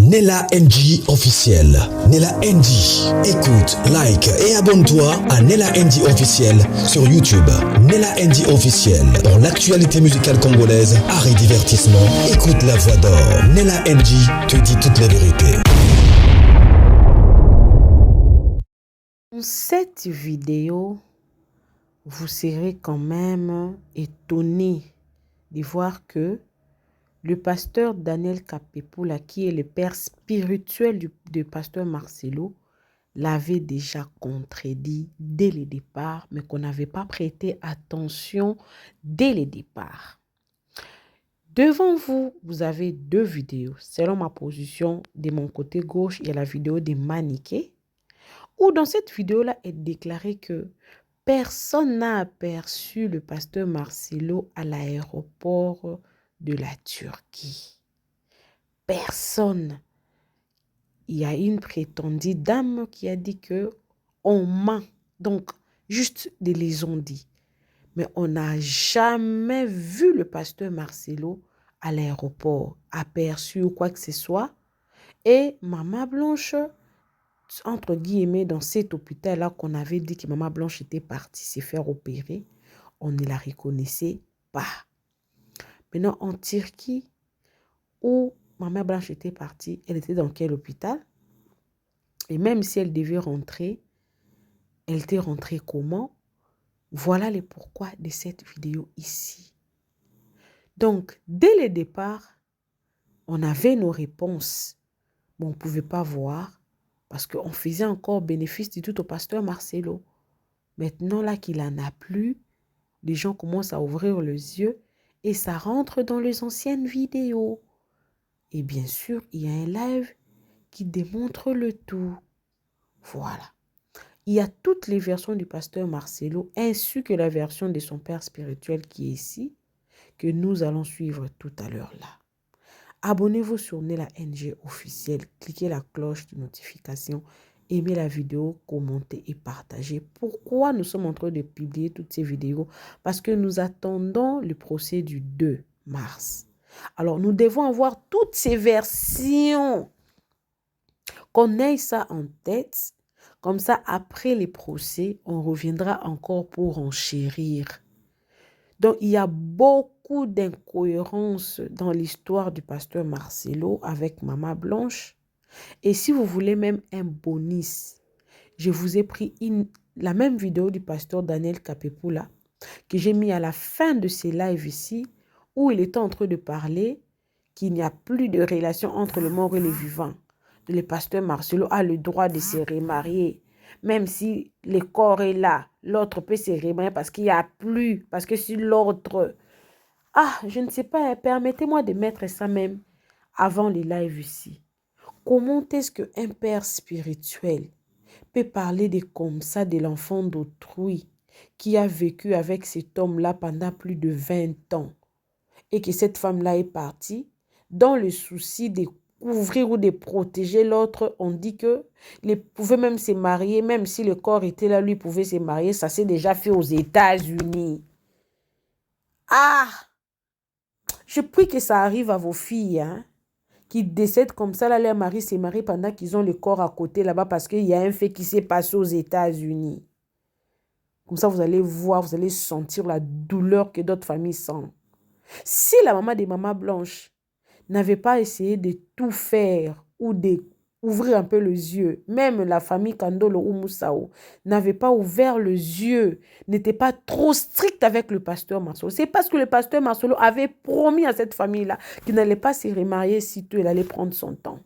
Nella NG officiel. Nella NG. Écoute, like et abonne-toi à Nella NG officiel sur YouTube. Nella NG officiel. Pour l'actualité musicale congolaise, art et divertissement, écoute la voix d'or. Nella NG te dit toute la vérité. Dans cette vidéo, vous serez quand même étonné de voir que le pasteur Daniel Kapepula, qui est le père spirituel du pasteur Marcelo, l'avait déjà contredit dès le départ, mais qu'on n'avait pas prêté attention dès le départ. Devant vous, vous avez deux vidéos. Selon ma position, de mon côté gauche, il y a la vidéo des Maniqués, où dans cette vidéo-là est déclaré que personne n'a aperçu le pasteur Marcelo à l'aéroport de la Turquie. Personne. Il y a une prétendue dame qui a dit que on ment. Donc, juste des les ont dit. Mais on n'a jamais vu le pasteur Marcelo à l'aéroport, aperçu ou quoi que ce soit. Et Maman Blanche, entre guillemets, dans cet hôpital-là qu'on avait dit que Maman Blanche était partie se faire opérer, on ne la reconnaissait pas. Maintenant, en Turquie, où Maman Blanche était partie, elle était dans quel hôpital? Et même si elle devait rentrer, elle était rentrée comment? Voilà les pourquoi de cette vidéo ici. Donc, dès le départ, on avait nos réponses, mais on ne pouvait pas voir parce qu'on faisait encore bénéfice du tout au pasteur Marcelo. Maintenant, là qu'il n'en a plus, les gens commencent à ouvrir les yeux et ça rentre dans les anciennes vidéos. Et bien sûr, il y a un live qui démontre le tout. Voilà. Il y a toutes les versions du pasteur Marcelo ainsi que la version de son père spirituel qui est ici, que nous allons suivre tout à l'heure là. Abonnez-vous sur Nella NG officiel, cliquez la cloche de notification, aimez la vidéo, commentez et partagez. Pourquoi nous sommes en train de publier toutes ces vidéos? Parce que nous attendons le procès du 2 mars. Alors, nous devons avoir toutes ces versions, qu'on ait ça en tête. Comme ça, après les procès, on reviendra encore pour enchérir. Donc, il y a beaucoup d'incohérences dans l'histoire du pasteur Marcelo avec Maman Blanche. Et si vous voulez même un bonus, je vous ai pris la même vidéo du pasteur Daniel Kapepula que j'ai mis à la fin de ces lives ici, où il était en train de parler qu'il n'y a plus de relation entre le mort et le vivant. Le pasteur Marcelo a le droit de se remarier. Même si le corps est là, l'autre peut se remarier parce qu'il n'y a plus. Parce que si l'autre... Ah, je ne sais pas, permettez-moi de mettre ça même avant les lives ici. Comment est-ce qu'un père spirituel peut parler de comme ça de l'enfant d'autrui qui a vécu avec cet homme-là pendant plus de 20 ans et que cette femme-là est partie dans le souci de couvrir ou de protéger l'autre? On dit que il pouvait même se marier, même si le corps était là, lui pouvait se marier. Ça s'est déjà fait aux États-Unis. Ah! Je prie que ça arrive à vos filles, hein, qui décèdent comme ça. Là, leur mari s'est marié pendant qu'ils ont le corps à côté là-bas parce qu'il y a un fait qui s'est passé aux États-Unis. Comme ça, vous allez voir, vous allez sentir la douleur que d'autres familles sentent. Si la maman des mamans blanches n'avait pas essayé de tout faire ou d'ouvrir un peu les yeux, même la famille Kandolo ou Moussao n'avait pas ouvert les yeux, n'était pas trop strict avec le pasteur Marcelo. C'est parce que le pasteur Marcelo avait promis à cette famille-là qu'il n'allait pas se remarier sitôt, il allait prendre son temps.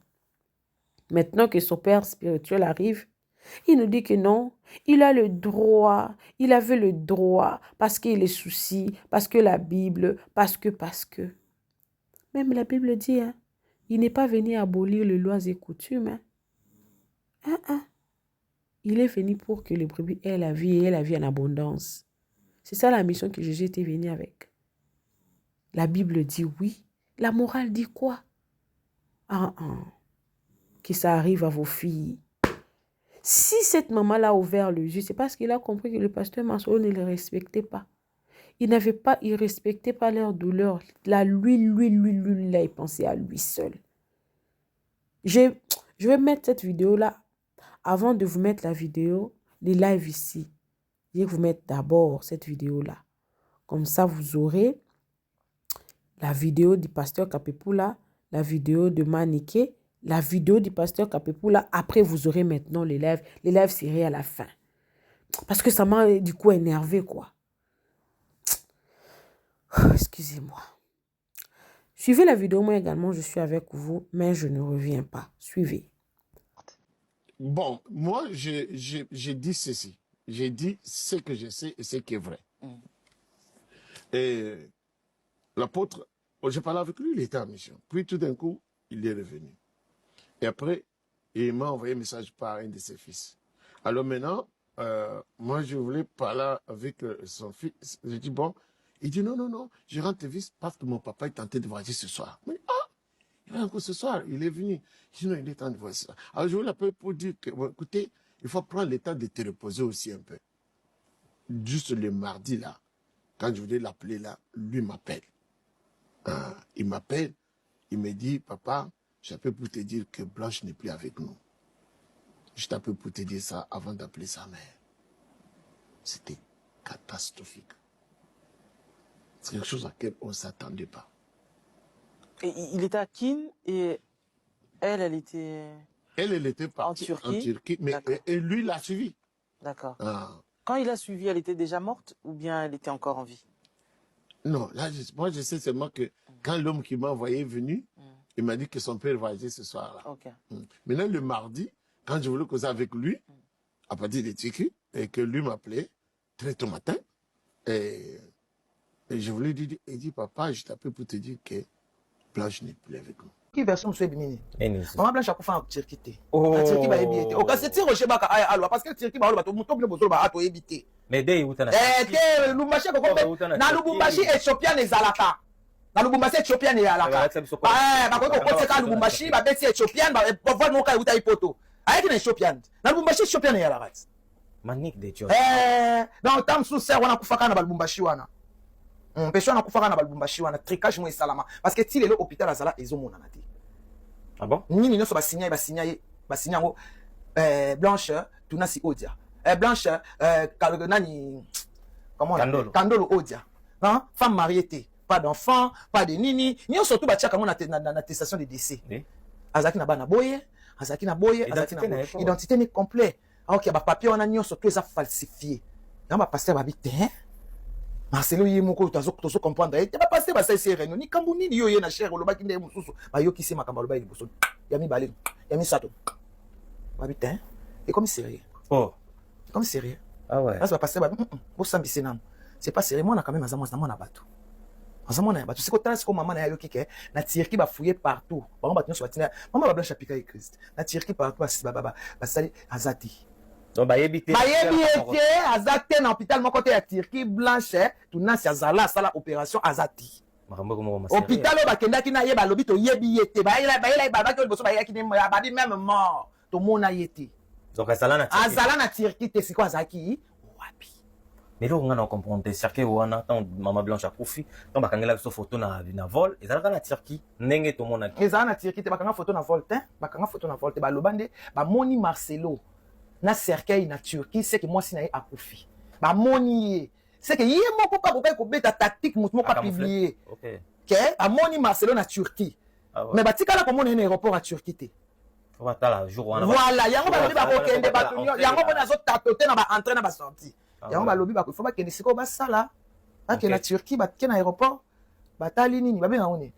Maintenant que son père spirituel arrive, il nous dit que non, il a le droit, il avait le droit, parce qu'il est souci, parce que la Bible, parce que. Même la Bible dit, hein, il n'est pas venu abolir les lois et coutumes. Hein. Il est venu pour que les brebis aient la vie et aient la vie en abondance. C'est ça la mission que Jésus était venu avec. La Bible dit oui. La morale dit quoi? Que ça arrive à vos filles. Si cette maman-là a ouvert les yeux, c'est parce qu'il a compris que le pasteur Marcelo ne les respectait pas. Il ne respectait pas leur douleur. Là, lui, là, il pensait à lui seul. Je vais mettre cette vidéo-là. Avant de vous mettre la vidéo, les lives ici. Je vais vous mettre d'abord cette vidéo-là. Comme ça, vous aurez la vidéo du pasteur Kapepula, la vidéo de Maniké, la vidéo du pasteur Kapepula. Après, vous aurez maintenant les lives. Les lives seraient à la fin. Parce que ça m'a du coup énervé, quoi. Excusez-moi. Suivez la vidéo, moi également, je suis avec vous, mais je ne reviens pas. Suivez. Bon, moi, j'ai dit ceci. J'ai dit ce que je sais et ce qui est vrai. Et l'apôtre, j'ai parlé avec lui, il était en mission. Puis tout d'un coup, il est revenu. Et après, il m'a envoyé un message par un de ses fils. Alors maintenant, moi, je voulais parler avec son fils. J'ai dit, bon, il dit, non, non, non, je rentre vite parce que mon papa est tenté de voyager ce soir. Mais, il est encore ce soir, il est venu. Sinon, il est temps de voir ça. Alors, je vous l'appelle pour dire que, bon, écoutez, il faut prendre le temps de te reposer aussi un peu. Juste le mardi, là, quand je voulais l'appeler, là, lui m'appelle. Il m'appelle, il me dit, papa, j'appelle pour te dire que Blanche n'est plus avec nous. Je t'appelle pour te dire ça avant d'appeler sa mère. C'était catastrophique. C'est quelque chose à laquelle on ne s'attendait pas. Et il était à Kin et elle était... Elle était partie en Turquie, mais et lui l'a suivi. D'accord. Quand il a suivi, elle était déjà morte ou bien elle était encore en vie? Non, là, moi je sais seulement que quand l'homme qui m'a envoyé est venu, il m'a dit que son père voyageait ce soir-là. Okay. Maintenant, le mardi, quand je voulais causer avec lui, à partir de Turquie, et que lui m'appelait très tôt matin, et je voulais dire, il dit, papa, je t'appelle pour te dire que Blanche n'est plus avec nous. Qui version soit bimini. Enisi. Maman Blanche a fait en Turquie. Oh. En Turquie va éviter. Au cas c'est tir rocher baka ay alwa parce que Turquie va alwa to muto bile bozolo ba ato éviter. Mais dès où t'en as? Te Lubumbashi ko ko na Lubumbashi Ethiopian ezalaka. Na Lubumbashi Ethiopian ezalaka. Ba ko ko ka Lubumbashi ba beti Ethiopian ba voir mo ka uta ipoto. Ayaki na Ethiopian. Na Lubumbashi Ethiopian ezalaka. Manik de Dieu. Donc tam sous ser wana kufaka na Lubumbashi wana. Mpesho na kufaka na Lubumbashi wana tricage mo esalama parce que ti lelo hôpital azala ezomona na te. Ah bon? Nini nyonso basinya ngo Blanche tunasi Odia. Blanche nani comment on Kandolo Odia. Hein? Femme mariée té, pas d'enfant, pas de nini. Nyonso tout batia kango na attestation de décès. Azaki na bana boye, azaki na boye, azaki na boye. Identité n'est complet. Alors qu'il y a ba papier on a nyonso tout ça falsifié. Dans ba pasteur ba bité. Marcelo yemoko tozo comprendre et ba passer ba c'est réunion ni kambuni ni yo ye na cher loba kinde mususu ba yo kisi makamba loba liboso yami balé yami sato ba bitin et comme sérieux Oh comme sérieux ah ouais là ça va passer ba bo sambisi nam c'est pas sérieux moi na quand même azamo na bato azamo na bato c'est ko trans ko maman na yo kike na Turquie ba fouiller partout ba bato nso batina maman ba Blanche apika Christ na Turquie partout ba sali azati. donc bayebite azate na hôpital moko te ya Turquie Blanche tunasi azala sala opération azati hôpital o bakendaki na ye balobi toyebi ye te bayela babaki liboso bayaki babi même mort tomona ye te donc azala na Turquie te siko azalaki wapi mais là on a comprendre Turquie wana tant maman Blanche akufi tant bakangela biso photo na vol ezalaka na Turquie ndenge tomona ezala na Turquie te bakanga photo na vol te balobande bamoni Marcelo na cercueil na Turquie c'est que moi si na akufi ba moni c'est que yé moko pa kokai ko beta tactique moko publier OK que amoni Marcelo na Turquie mais batika la komona na aéroport à Turquie te on va la jour wana voilà yango ba lobi ba ko kende ba tunyo yango mona zo tapoter na ba entrer na ba sortie yango ba lobi ba ko faut ba kende siko ba sala ba ke na Turquie ba ke na aéroport ba tali nini ba benga ngone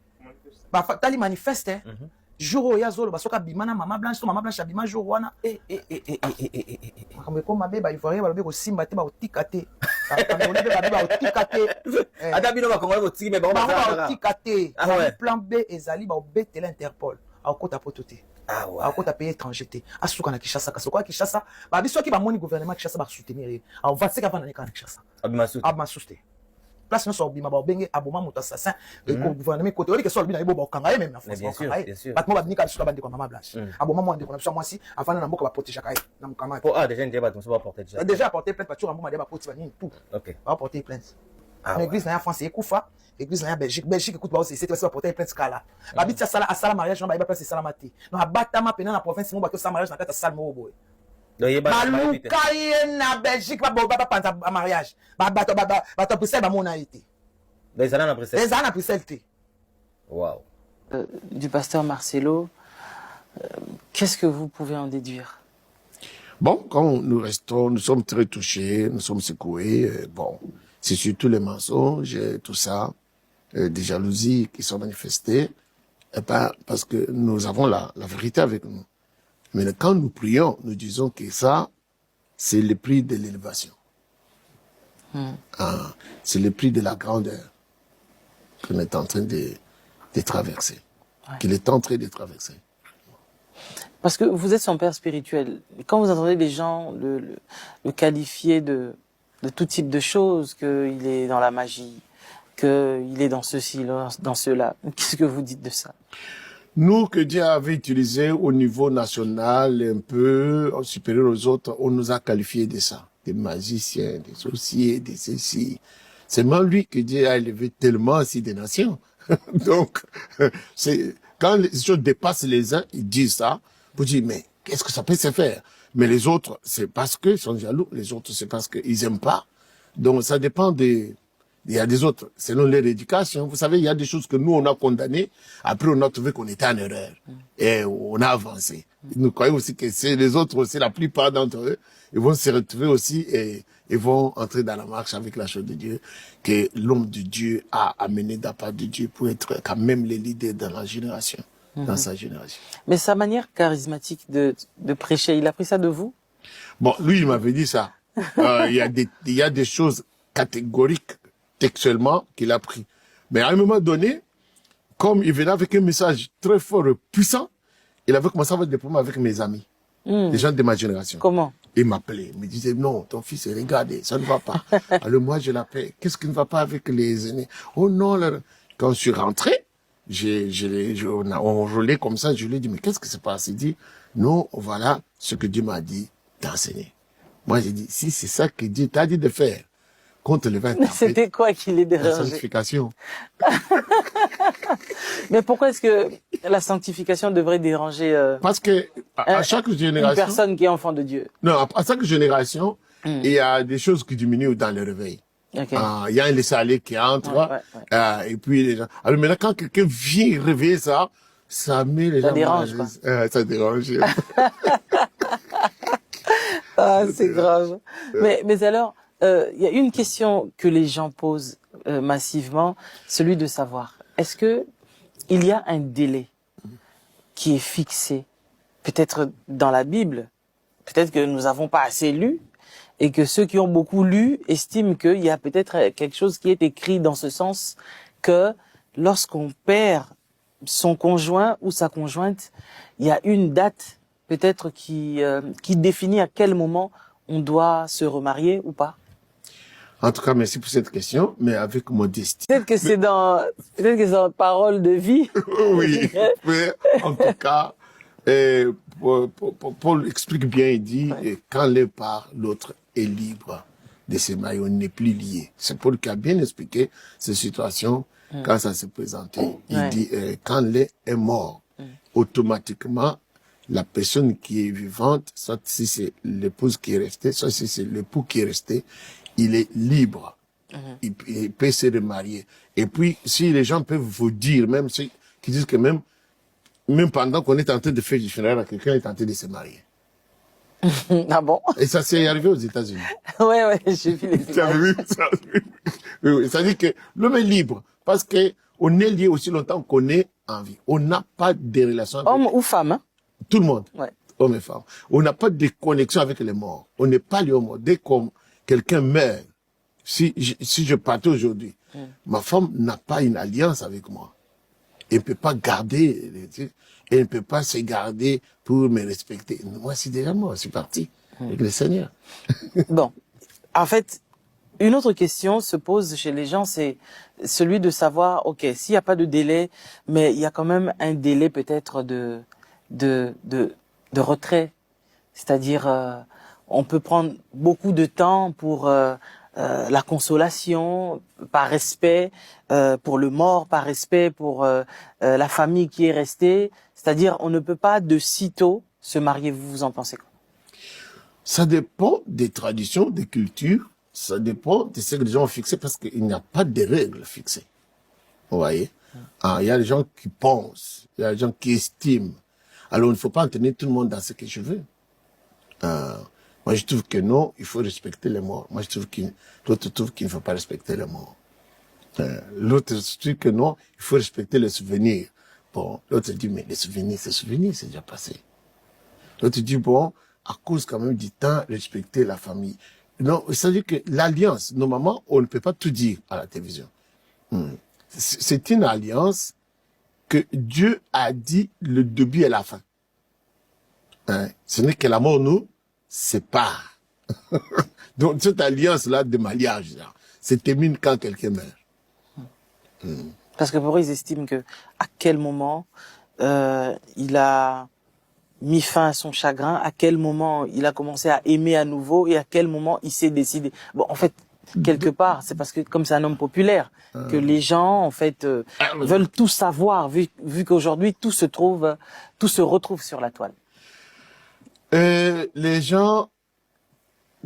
ba tali manifeste jour ya zolo basoka bimana maman Blanche abima jour wana makambo ko mabe ba ivoirien ba lobi ko simba te ba otika te ba otika te ata bino ba kongola botiki me ba otika te plan B ezali ba obetela Interpol akota potote akota pays étranger te asuka na Kinshasa kasoko Kinshasa ba biso ki ba moni gouvernement Kinshasa ba soutenir au va seka vana na Kinshasa abima soutenir place non sobima ba benge aboma moto assassin et ko gouvernement côté oli que sol bina ebo ba kanga même na France ba mo ba bini ka biso ba bande ko maman Blanche aboma mo ande ko na biso mwasi afana na mboka ba protéger kai na mukama déjà ndeba to ba porter déjà porter plainte pa tu ramboma ba poti ba nini tout OK ba porter plainte l'église na France ekufa église na Belgique écoute ba c'est toi porter plein de cas là babiti à sala mariage na ba place sala mati non abatama pena na province mo ba to sala mariage na kata sala mo boy baluka ye na Belgique ba panza mariage ba Bruxelles ba mona été les années à Bruxelles waouh du pasteur Marcelo, qu'est-ce que vous pouvez en déduire? Bon, quand nous restons, nous sommes très touchés, nous sommes secoués. Bon, c'est surtout les mensonges, tout ça, des jalousies qui sont manifestées, parce que nous avons la vérité avec nous. Mais quand nous prions, nous disons que ça, c'est le prix de l'élévation. C'est le prix de la grandeur qu'on est en train de traverser, qu'il est en train de traverser. Parce que vous êtes son père spirituel. Quand vous entendez les gens le qualifier de tout type de choses, qu'il est dans la magie, qu'il est dans ceci, dans cela, qu'est-ce que vous dites de ça? Nous, que Dieu avait utilisé au niveau national, un peu supérieur aux autres, on nous a qualifiés de ça. Des magiciens, des sorciers, des ceci. C'est même lui que Dieu a élevé tellement aussi des nations. Donc, quand les choses dépassent les uns, ils disent ça. Vous dites, mais qu'est-ce que ça peut se faire? Mais les autres, c'est parce qu'ils sont jaloux. Les autres, c'est parce qu'ils aiment pas. Donc, ça dépend des... Il y a des autres, selon leur éducation. Vous savez, il y a des choses que nous, on a condamnées. Après, on a trouvé qu'on était en erreur. Et on a avancé. Nous croyons aussi que c'est les autres aussi, la plupart d'entre eux, ils vont se retrouver aussi et ils vont entrer dans la marche avec la chose de Dieu, que l'homme de Dieu a amené de la part de Dieu pour être quand même les leaders dans la génération. Dans sa génération. Mais sa manière charismatique de prêcher, il a pris ça de vous? Bon, lui, il m'avait dit ça. Il y a des choses catégoriques, textuellement, qu'il a pris. Mais à un moment donné, comme il venait avec un message très fort et puissant, il avait commencé à avoir des problèmes avec mes amis, les gens de ma génération. Comment? Il m'appelait, il me disait, non, ton fils, regardez, ça ne va pas. Alors moi, je l'appelais, qu'est-ce qui ne va pas avec les aînés? Oh non, là. Quand je suis rentré, on roulait comme ça, je lui ai dit, mais qu'est-ce qui se passe? Il dit, non, voilà ce que Dieu m'a dit d'enseigner. Moi, j'ai dit, si c'est ça que Dieu t'a dit de faire, contre le 20 ans. C'était quoi qui les dérangeait? La sanctification. Mais pourquoi est-ce que la sanctification devrait déranger parce que à chaque génération, une personne qui est enfant de Dieu? Non, à chaque génération, il y a des choses qui diminuent dans le réveil. Okay. Il y a un laisser-aller qui entre, et puis les gens. Alors maintenant, quand quelqu'un vient réveiller ça, ça met les gens dérange, quoi. Ça dérange. Ah, c'est grave. Mais alors, il y a une question que les gens posent massivement, celui de savoir, est-ce que il y a un délai qui est fixé, peut-être dans la Bible, peut-être que nous n'avons pas assez lu, et que ceux qui ont beaucoup lu estiment qu'il y a peut-être quelque chose qui est écrit dans ce sens que lorsqu'on perd son conjoint ou sa conjointe, il y a une date peut-être qui définit à quel moment on doit se remarier ou pas. En tout cas, merci pour cette question, mais avec modestie. Peut-être que c'est dans Parole de vie. Oui, mais en tout cas, Paul explique bien, il dit, quand l'un part, l'autre est libre de se marier, on n'est plus lié. C'est Paul qui a bien expliqué cette situation quand ça s'est présenté. Il dit, quand l'un est mort, automatiquement, la personne qui est vivante, soit si c'est l'épouse qui est restée, soit si c'est l'époux qui est resté, il est libre. Il peut se remarier. Et puis, si les gens peuvent vous dire, même ceux qui disent que même pendant qu'on est en train de faire du funéraire, quelqu'un est en train de se marier. Ah bon? Et ça s'est arrivé aux États-Unis. Ouais, j'ai vu les Tu avais vu ça? Oui, ça veut dire que l'homme est libre. Parce que on est lié aussi longtemps qu'on est en vie. On n'a pas de relation avec... Homme ou femme, hein? Tout le monde. Ouais. Hommes et femmes. On n'a pas de connexion avec les morts. On n'est pas lié aux morts. Dès que quelqu'un meurt, si je partais aujourd'hui, ma femme n'a pas une alliance avec moi. Elle ne peut pas garder, elle ne peut pas se garder pour me respecter. Moi, c'est déjà moi, je suis parti avec le Seigneur. Bon. En fait, une autre question se pose chez les gens, c'est celui de savoir, ok, s'il n'y a pas de délai, mais il y a quand même un délai peut-être de retrait. C'est-à-dire, on peut prendre beaucoup de temps pour la consolation, par respect pour le mort, par respect pour la famille qui est restée. C'est-à-dire, on ne peut pas de sitôt se marier. Vous en pensez quoi? Ça dépend des traditions, des cultures, ça dépend de ce que les gens ont fixé parce qu'il n'y a pas de règles fixées. Vous voyez? Il y a des gens qui pensent, il y a des gens qui estiment. Alors, il ne faut pas entraîner tout le monde dans ce que je veux. Moi, je trouve que non, il faut respecter les morts. Moi, je trouve l'autre trouve qu'il ne faut pas respecter les morts. L'autre trouve que non, il faut respecter les souvenirs. Bon, l'autre dit, mais les souvenirs, c'est déjà passé. L'autre dit, bon, à cause quand même du temps, respecter la famille. Non, c'est-à-dire que l'alliance, normalement, on ne peut pas tout dire à la télévision. C'est une alliance que Dieu a dit le début et la fin. Ce n'est que la mort nous sépare. Donc cette alliance-là de mariage, là, se termine quand quelqu'un meurt. Parce que pour eux, ils estiment que à quel moment il a mis fin à son chagrin, à quel moment il a commencé à aimer à nouveau et à quel moment il s'est décidé. Bon, en fait, quelque part, c'est parce que comme c'est un homme populaire, que les gens, en fait, veulent tout savoir, vu qu'aujourd'hui, tout se retrouve sur la toile. Les gens,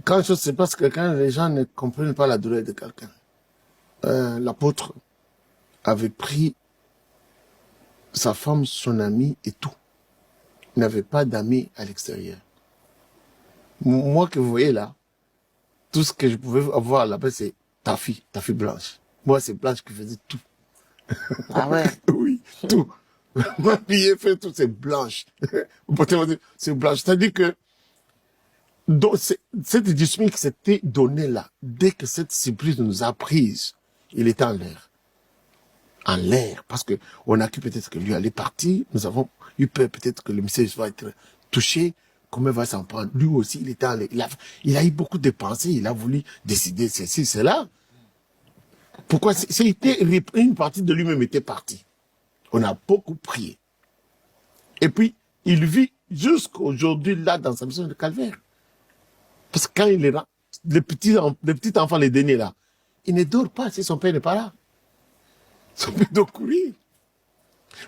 quand je sais pas ce que quelqu'un, les gens ne comprennent pas la douleur de quelqu'un. L'apôtre avait pris sa femme, son ami et tout. Il n'avait pas d'amis à l'extérieur. Moi que vous voyez là, tout ce que je pouvais avoir là-bas, c'est ta fille Blanche. Moi, c'est Blanche qui faisait tout. Ah ouais? Oui, tout. Ma fille fait tout, c'est Blanche. C'est Blanche. C'est-à-dire que donc, cette discipline qui s'était donnée là, dès que cette surprise nous a prise, il était en l'air. En l'air. Parce que on a cru peut-être que lui allait partir. Nous avons eu peur peut-être que le message va être touché. Comment il va s'en prendre? Lui aussi, il était en l'air. Il a eu beaucoup de pensées. Il a voulu décider ceci, cela. Pourquoi? C'était une partie de lui-même était partie. On a beaucoup prié. Et puis, il vit jusqu'aujourd'hui là dans sa mission de calvaire. Parce que quand il est là, les petits enfants, les derniers là, ils ne dorment pas si son père n'est pas là. Son père doit courir.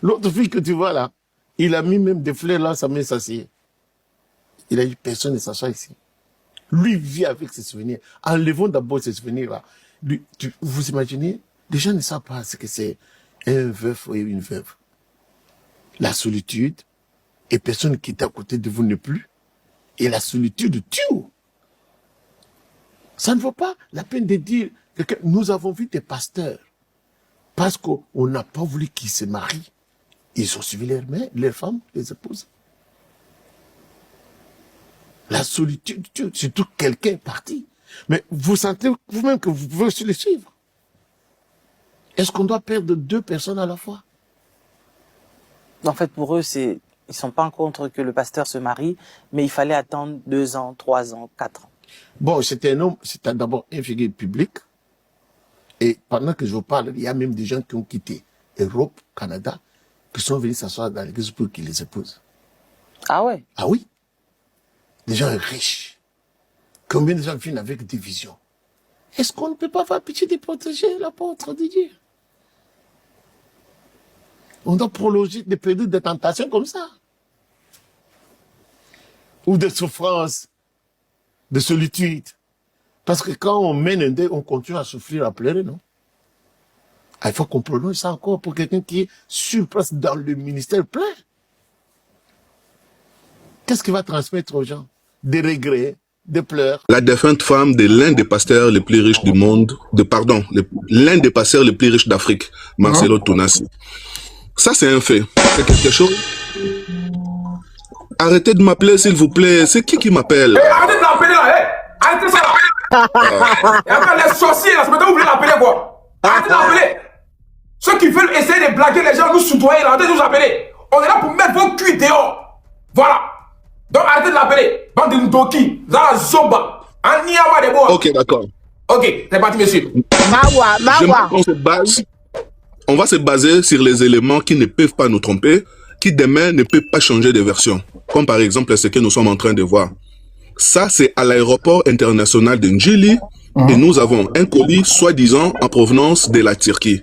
L'autre fille que tu vois là, il a mis même des fleurs là, sa main s'assied. Il a eu personne ne s'assoit ici. Lui vit avec ses souvenirs. Enlevons d'abord ses souvenirs là. Vous imaginez, les gens ne savent pas ce que c'est un veuf et une veuve. La solitude, et personne qui est à côté de vous n'est plus. Et la solitude tue. Ça ne vaut pas la peine de dire que nous avons vu des pasteurs, parce qu'on n'a pas voulu qu'ils se marient. Ils ont suivi leurs femmes, les épouses. La solitude tue, surtout quelqu'un est parti. Mais vous sentez vous-même que vous pouvez aussi les suivre. Est-ce qu'on doit perdre 2 personnes à la fois? En fait, pour eux, ils sont pas contre que le pasteur se marie, mais il fallait attendre 2 ans, 3 ans, 4 ans. Bon, c'était un homme, c'était d'abord un figure public. Et pendant que je vous parle, il y a même des gens qui ont quitté Europe, Canada, qui sont venus s'asseoir dans l'église pour qu'ils les épousent. Ah ouais? Ah oui. Des gens riches. Combien de gens viennent avec des visions? Est-ce qu'on ne peut pas avoir pitié de protéger l'apôtre de Dieu? On doit prolonger des périodes de tentation comme ça. Ou de souffrance, de solitude. Parce que quand on mène un deuil, on continue à souffrir, à pleurer, non? Il faut qu'on prolonge ça encore pour quelqu'un qui est sur place dans le ministère plein. Qu'est-ce qu'il va transmettre aux gens? Des regrets, des pleurs. La défunte femme de l'un des pasteurs les plus riches du monde, l'un des pasteurs les plus riches d'Afrique, Marcelo Tounassi. Ça, c'est un fait. C'est quelque chose. Arrêtez de m'appeler, s'il vous plaît. C'est qui m'appelle? Arrêtez de l'appeler là, arrêtez ça là. Et encore les sorciers là, c'est maintenant vous voulez l'appeler quoi? Arrêtez de l'appeler. Ceux qui veulent essayer de blaguer les gens, nous soudoyer là, arrêtez de nous appeler. On est là pour mettre vos culs dehors. Voilà. Donc arrêtez de l'appeler. Bande de Ndoki, Zara Zoba, Aniama de Bois. Ok, d'accord. Ok, c'est parti monsieur. On va se baser sur les éléments qui ne peuvent pas nous tromper, qui demain ne peuvent pas changer de version. Comme par exemple ce que nous sommes en train de voir. Ça, c'est à l'aéroport international de Njili, et nous avons un colis soi-disant en provenance de la Turquie.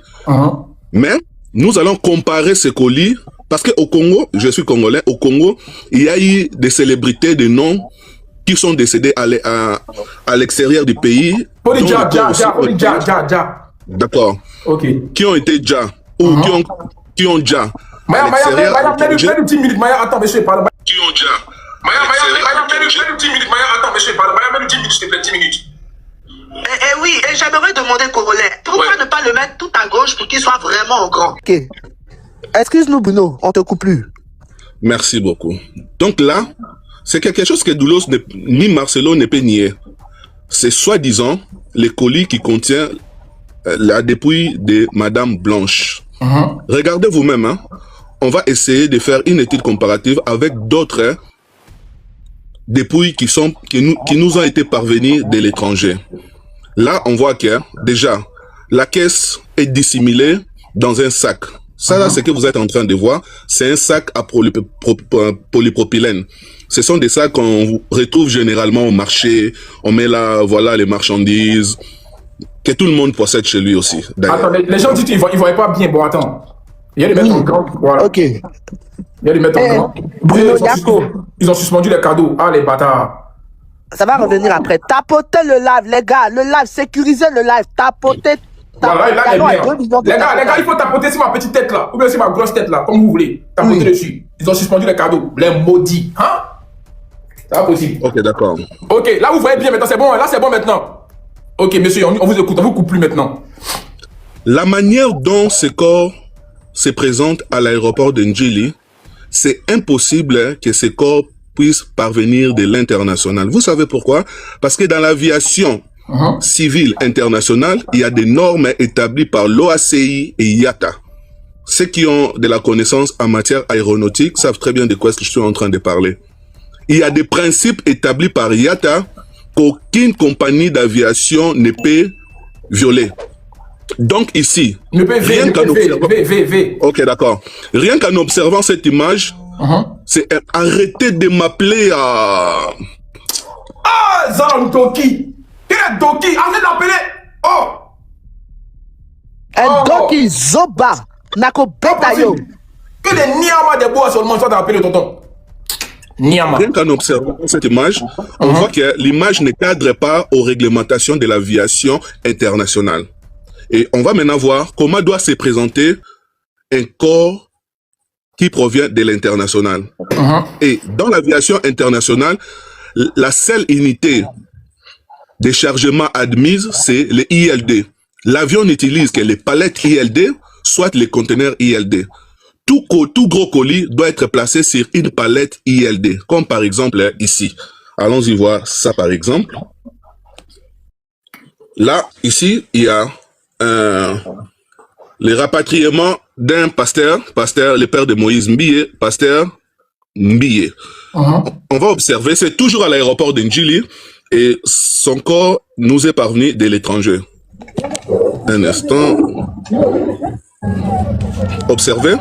Mais nous allons comparer ce colis parce qu'au Congo, je suis congolais, au Congo, il y a eu des célébrités de noms qui sont décédés à l'extérieur du pays. D'accord. Ok. Qui ont été déjà ou qui ont déjà. Maya, mets 10 minutes, Maya, attends, monsieur, pardon. Qui ont déjà. Maya, mets 10 minutes, Maya, attends, monsieur, pardon. Maya, mets 10 minutes, s'il te plaît, 10 minutes. Oui, et j'aimerais demander Congolais, pourquoi ne pas le mettre tout à gauche pour qu'il soit vraiment grand? Ok. Excuse-nous, Bruno, on te coupe plus. Merci beaucoup. Donc là, c'est quelque chose que Doulos ni Marcelo ne peut nier. C'est soi-disant les colis qui contiennent la dépouille de Madame Blanche. Regardez vous-même, hein. On va essayer de faire une étude comparative avec d'autres dépouilles qui nous ont été parvenues de l'étranger. Là, on voit que déjà, la caisse est dissimulée dans un sac. Ça, là, c'est ce que vous êtes en train de voir. C'est un sac à polypropylène. Ce sont des sacs qu'on retrouve généralement au marché. On met là, voilà, les marchandises que tout le monde possède chez lui aussi. Attends, les gens disent qu'ils ne voyaient pas bien. Bon, attends. Il y a des mettre en grand. Voilà. Ok. Il y a des mettre en grand. Bruno, ils ont suspendu les cadeaux. Ah, les bâtards. Ça va revenir après. Tapotez le live, les gars. Le live, sécurisez le live. Tapotez. Voilà, là, il est bien. Les gars, il faut tapoter sur ma petite tête là. Ou bien sur ma grosse tête là, comme vous voulez. Tapoter dessus. Ils ont suspendu les cadeaux. Les maudits. Hein? C'est pas possible. Ok, d'accord. Ok, là vous voyez bien maintenant. C'est bon, là c'est bon maintenant. Ok, monsieur, on vous écoute. On vous coupe plus maintenant. La manière dont ce corps se présente à l'aéroport de Njili, c'est impossible que ce corps puisse parvenir de l'international. Vous savez pourquoi? Parce que dans l'aviation civile internationale, il y a des normes établies par l'OACI et IATA. Ceux qui ont de la connaissance en matière aéronautique savent très bien de quoi je suis en train de parler. Il y a des principes établis par IATA qu'aucune compagnie d'aviation ne peut violer. Donc ici, rien qu'en observant... Ok, d'accord. Rien qu'en observant cette image, c'est arrêtez de m'appeler à... Ah, Zan Doki. Quel est Doki? Arrête d'appeler. Oh. Doki Zoba. Nako Betayo. Que des Niama des bois seulement sont appelés tonton. Niama. Rien qu'en observant cette image, on voit que l'image ne cadre pas aux réglementations de l'aviation internationale. Et on va maintenant voir comment doit se présenter un corps qui provient de l'international. Et dans l'aviation internationale, la seule unité de chargement admise, c'est les ILD. L'avion n'utilise que les palettes ILD, soit les conteneurs ILD. Tout gros colis doit être placé sur une palette ILD, comme par exemple ici. Allons-y voir ça par exemple. Là, ici, il y a le rapatriement d'un pasteur, le père de Moïse Mbiye, pasteur Mbiye. On va observer, c'est toujours à l'aéroport de Njili et son corps nous est parvenu de l'étranger. Un instant. Observez.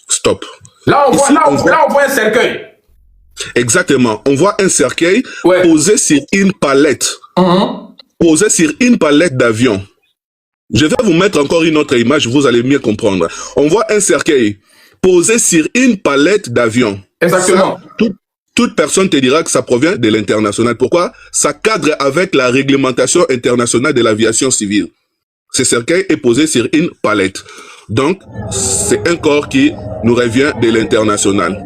Stop. Là, on voit un cercueil. Exactement. On voit un cercueil posé sur une palette. Posé sur une palette d'avion. Je vais vous mettre encore une autre image, vous allez mieux comprendre. On voit un cercueil posé sur une palette d'avion. Exactement. Toute personne te dira que ça provient de l'international. Pourquoi? Ça cadre avec la réglementation internationale de l'aviation civile. Ce cercueil est posé sur une palette. Donc, c'est un corps qui nous revient de l'international.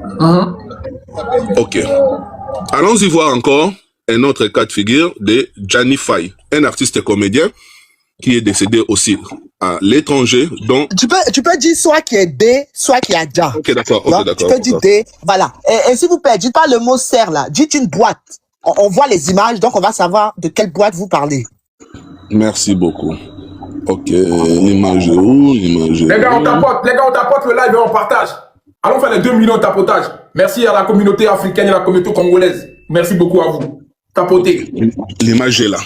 Ok. Allons-y voir encore un autre cas de figure de Gianni Faye, un artiste comédien qui est décédé aussi à l'étranger. Donc tu peux dire soit qui est D, soit qui a déjà. Ok, d'accord. Ok, d'accord. Tu peux dire D, voilà. Et s'il vous plaît, dites pas le mot serre là, dites une boîte. On voit les images, donc on va savoir de quelle boîte vous parlez. Merci beaucoup. Ok, l'image est où? L'image est les gars, on tapote le live et on partage. Allons faire les 2 millions de tapotage. Merci à la communauté africaine et à la communauté congolaise. Merci beaucoup à vous. Capoté. L'image est là.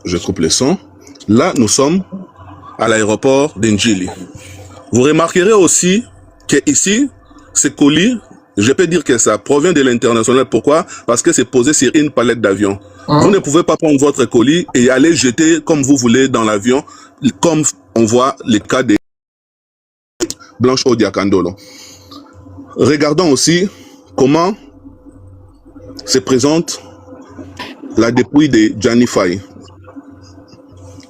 Je coupe le son. Là, nous sommes à l'aéroport d'Ndjili. Vous remarquerez aussi que ici, ce colis, je peux dire que ça provient de l'international. Pourquoi? Parce que c'est posé sur une palette d'avion. Vous ne pouvez pas prendre votre colis et aller jeter comme vous voulez dans l'avion, comme on voit le cas de Blanche Odia Kandolo. Regardons aussi comment se présente la dépouille de Gianni Faye.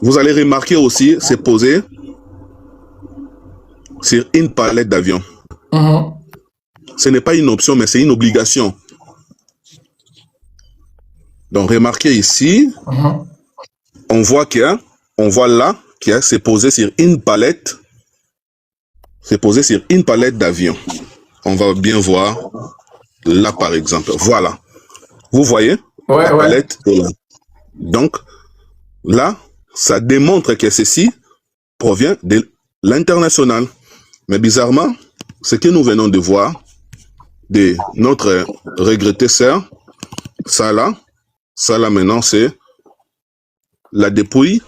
Vous allez remarquer aussi, c'est posé sur une palette d'avion. Ce n'est pas une option, mais c'est une obligation. Donc, remarquez ici, on voit là que c'est posé sur une palette. C'est posé sur une palette d'avion. On va bien voir là, par exemple. Voilà. Vous voyez? La palette est là. Donc, là, ça démontre que ceci provient de l'international. Mais bizarrement, ce que nous venons de voir de notre regretté sœur, ça là maintenant, c'est la dépouille,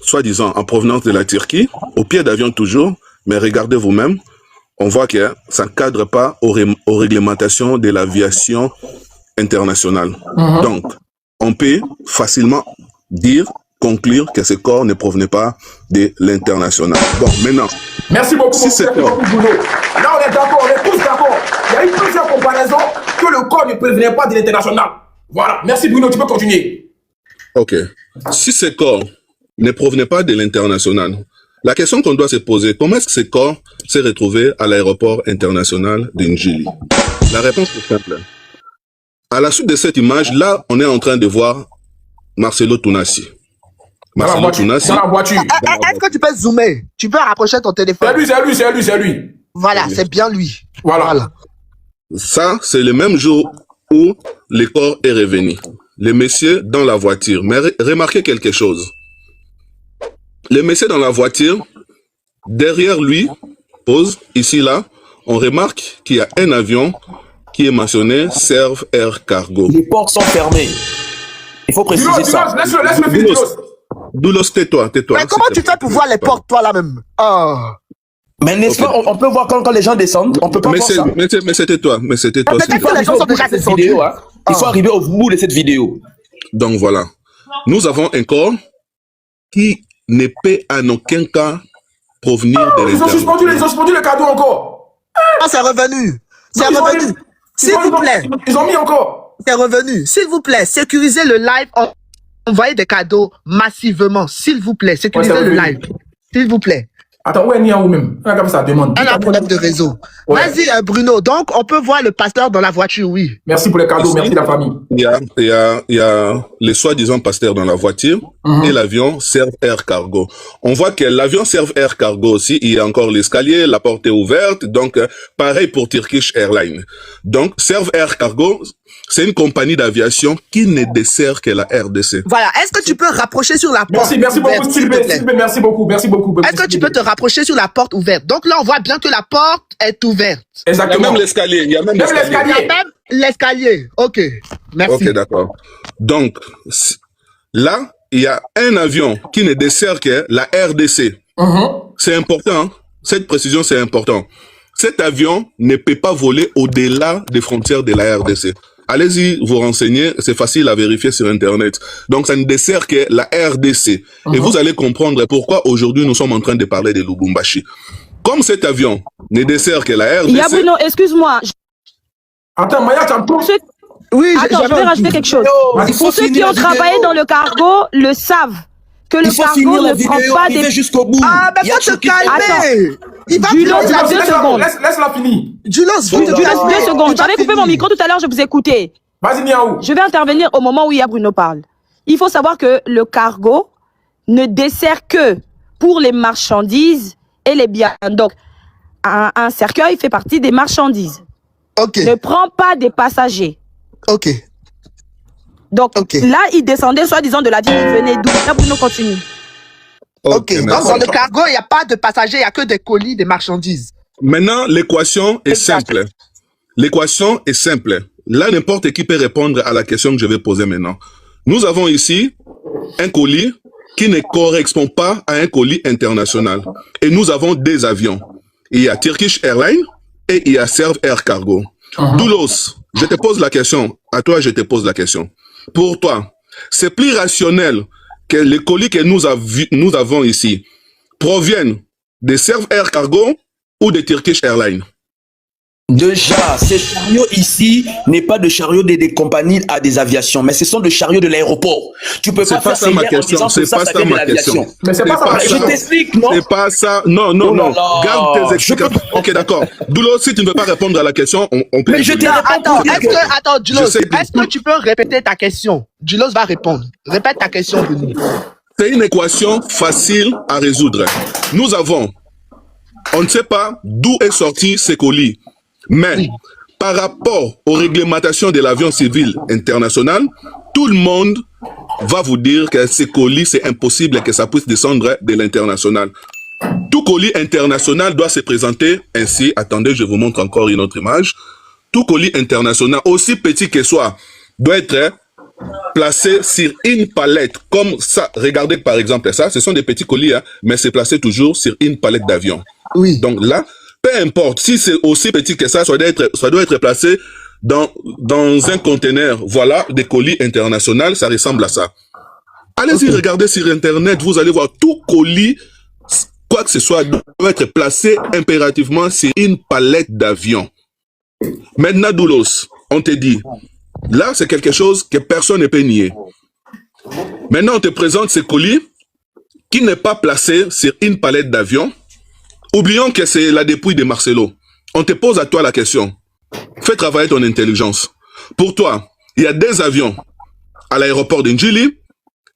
soi-disant en provenance de la Turquie, au pied d'avion toujours, mais regardez vous-même, on voit que ça ne cadre pas aux réglementations de l'aviation internationale. Donc, on peut facilement conclure que ce corps ne provenait pas de l'international. Bon, maintenant... Merci beaucoup, si Bruno. Là, on est d'accord, on est tous d'accord. Il y a eu plusieurs comparaisons que le corps ne provenait pas de l'international. Voilà. Merci, Bruno. Tu peux continuer. Ok. Si ce corps ne provenait pas de l'international, la question qu'on doit se poser, comment est-ce que ce corps s'est retrouvé à l'aéroport international de Ndjili? La réponse est simple. À la suite de cette image, là, on est en train de voir Marcelo Tounassi. Marcelo Tounassi. Est-ce que tu peux zoomer? Tu peux rapprocher ton téléphone? C'est lui. Voilà, c'est bien lui. Voilà. Ça, c'est le même jour où le corps est revenu. Le monsieur dans la voiture. Mais remarquez quelque chose. Le monsieur dans la voiture, derrière lui, pose, ici, là, on remarque qu'il y a un avion qui est mentionné Serve Air Cargo. Les portes sont fermées. Il faut préciser ça. Laisse-le finir. Doulos, tais-toi. Mais comment tu fais pour voir les portes, toi, là même? Mais n'est-ce pas, on peut voir quand les gens descendent, on peut pas voir ça. Mais c'était toi. Peut-être que les gens sont déjà descendus. Ils sont arrivés au bout de cette vidéo. Donc voilà. Nous avons un corps qui ne peut en aucun cas provenir de l'international. Ils ont suspendu le cadeau encore. C'est revenu. S'il vous plaît. Ils ont mis encore. C'est revenu. S'il vous plaît, sécurisez le live. Envoyez des cadeaux massivement. S'il vous plaît, sécurisez le live. S'il vous plaît. Attends, où est Nia ou même? Ça demande. On a un problème de réseau. Ouais. Vas-y, Bruno. Donc, on peut voir le pasteur dans la voiture, oui. Merci pour les cadeaux, merci la famille. Il y a les soi-disant pasteurs dans la voiture et l'avion Serve Air Cargo. On voit que l'avion Serve Air Cargo aussi, il y a encore l'escalier, la porte est ouverte. Donc, pareil pour Turkish Airlines. Donc, Serve Air Cargo, c'est une compagnie d'aviation qui ne dessert que la RDC. Voilà. Est-ce que tu peux rapprocher sur la porte? Merci beaucoup, Sylvain. Merci beaucoup. Est-ce que tu peux te rapprocher sur la porte ouverte? Donc là, on voit bien que la porte est ouverte. Exactement. Il y a même l'escalier. Il y a même l'escalier. Ok. Merci. Ok, d'accord. Donc, là, il y a un avion qui ne dessert que la RDC. C'est important. Hein? Cette précision, c'est important. Cet avion ne peut pas voler au-delà des frontières de la RDC. Allez-y vous renseigner, c'est facile à vérifier sur Internet. Donc, ça ne dessert que la RDC. Et vous allez comprendre pourquoi aujourd'hui nous sommes en train de parler de Lubumbashi. Comme cet avion ne dessert que la RDC... Bruno, excuse-moi. Attends, Maya, tu as tout. Oui, attends, je vais rajouter quelque chose. Pour ceux qui ont travaillé dans le cargo, le savent. Que le cargo ne prend pas des... jusqu'au bout. Ah, mais faut te calmer. Il va Julos, 2 secondes. Laisse-la finir. Julos, 2 secondes. J'avais coupé mon micro tout à l'heure, je vous écoutais. Vas-y, Niaou. Je vais intervenir au moment où Bruno parle. Il faut savoir que le cargo ne dessert que pour les marchandises et les biens. Donc, un cercueil fait partie des marchandises. Ok. Ne prend pas des passagers. Ok. Donc, là, il descendait soi-disant de la ville, il venait d'où? Là, Bruno continue. Ok. Donc, dans le cargo, il n'y a pas de passagers, il n'y a que des colis, des marchandises. Maintenant, l'équation est simple. L'équation est simple. Là, n'importe qui peut répondre à la question que je vais poser maintenant. Nous avons ici un colis qui ne correspond pas à un colis international. Et nous avons des avions. Il y a Turkish Airlines et il y a Serve Air Cargo. Doulos, je te pose la question. À toi, je te pose la question. Pour toi, c'est plus rationnel que les colis que nous avons ici proviennent de Serve Air Cargo ou de Turkish Airlines? Déjà, ces chariots ici n'est pas de chariots des compagnies à des aviations, mais ce sont des chariots de l'aéroport. Tu peux pas faire ça ma question. C'est pas ça ma question. Mais c'est pas ça ma question. Je t'explique, non? C'est pas ça. Non, non, non. Garde tes explications. Ok, d'accord. Doulo, si tu ne veux pas répondre à la question, on peut. Mais je t'ai répondu. Attends, Dulos, est-ce que tu peux répéter ta question? Dulos va répondre. Répète ta question, Denis. C'est une équation facile à résoudre. Nous avons, on ne sait pas d'où est sorti ces colis. Mais par rapport aux réglementations de l'avion civil international, tout le monde va vous dire que ces colis, c'est impossible que ça puisse descendre de l'international. Tout colis international doit se présenter ainsi. Attendez, je vous montre encore une autre image. Tout colis international, aussi petit que soit, doit être placé sur une palette comme ça. Regardez par exemple ça, ce sont des petits colis, hein, mais c'est placé toujours sur une palette d'avion. Oui. Donc là, peu importe, si c'est aussi petit que ça doit être placé dans un conteneur. Voilà, des colis internationaux, ça ressemble à ça. Allez-y, regardez sur Internet, vous allez voir tout colis, quoi que ce soit, doit être placé impérativement sur une palette d'avion. Maintenant, Doulos, on te dit, là, c'est quelque chose que personne ne peut nier. Maintenant, on te présente ce colis qui n'est pas placé sur une palette d'avion. Oublions que c'est la dépouille de Marcelo. On te pose à toi la question. Fais travailler ton intelligence. Pour toi, il y a des avions à l'aéroport d'Ndjili,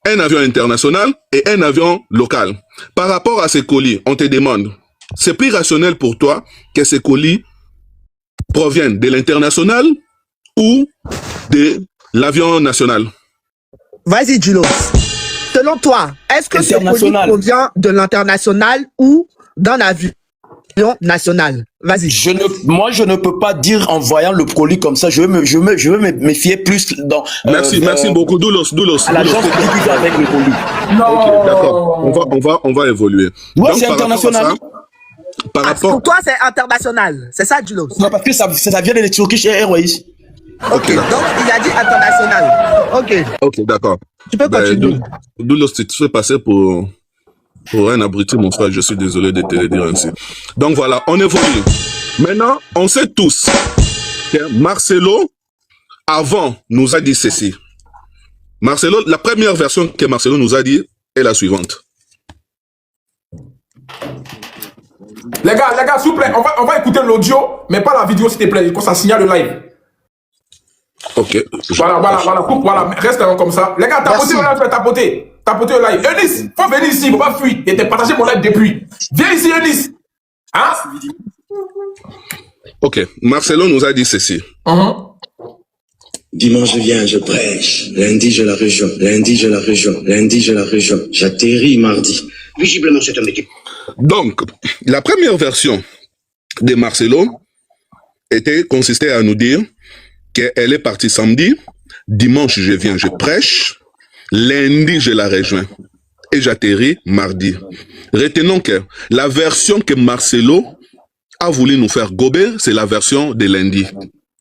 un avion international et un avion local. Par rapport à ces colis, on te demande, c'est plus rationnel pour toi que ces colis proviennent de l'international ou de l'avion national? Vas-y, Dulos. Selon toi, est-ce que ce colis provient de l'international ou d'un avion national? Vas-y. Moi, je ne peux pas dire en voyant le colis comme ça. Je veux me méfier plus dans. Merci beaucoup, Doulos. À l'agence qui avec le colis. Non. Ok, d'accord. On va évoluer. Ouais, c'est international. Pour toi, c'est international. C'est ça, Dulos? Non, parce que ça vient de Turkish Airways. Ok. Donc, il a dit international. Ok, d'accord. Tu peux continuer. Doulos, tu te fais passer pour un abruti, mon frère. Je suis désolé de te le dire ainsi. Donc voilà, on évolue. Maintenant, on sait tous que Marcelo, avant, nous a dit ceci. Marcelo, la première version que Marcelo nous a dit est la suivante. Les gars, s'il vous plaît, on va écouter l'audio, mais pas la vidéo, s'il te plaît, quand ça signale le live. Ok. Voilà, reste comme ça. Les gars, tapotez le live. Eunice, faut venir ici, faut pas fuir. Et t'es partagé mon live depuis. Viens ici, Eunice. Hein? Ok, Marcelo nous a dit ceci. Dimanche, je viens, je prêche. Lundi, je la rejoins. Lundi, je la rejoins. Lundi, je la rejoins. J'atterris mardi. Visiblement, c'est un équipe. Donc, la première version de Marcelo consistait à nous dire qu'elle est partie samedi, dimanche je viens, je prêche, lundi je la rejoins et j'atterris mardi. Retenons que la version que Marcelo a voulu nous faire gober, c'est la version de lundi,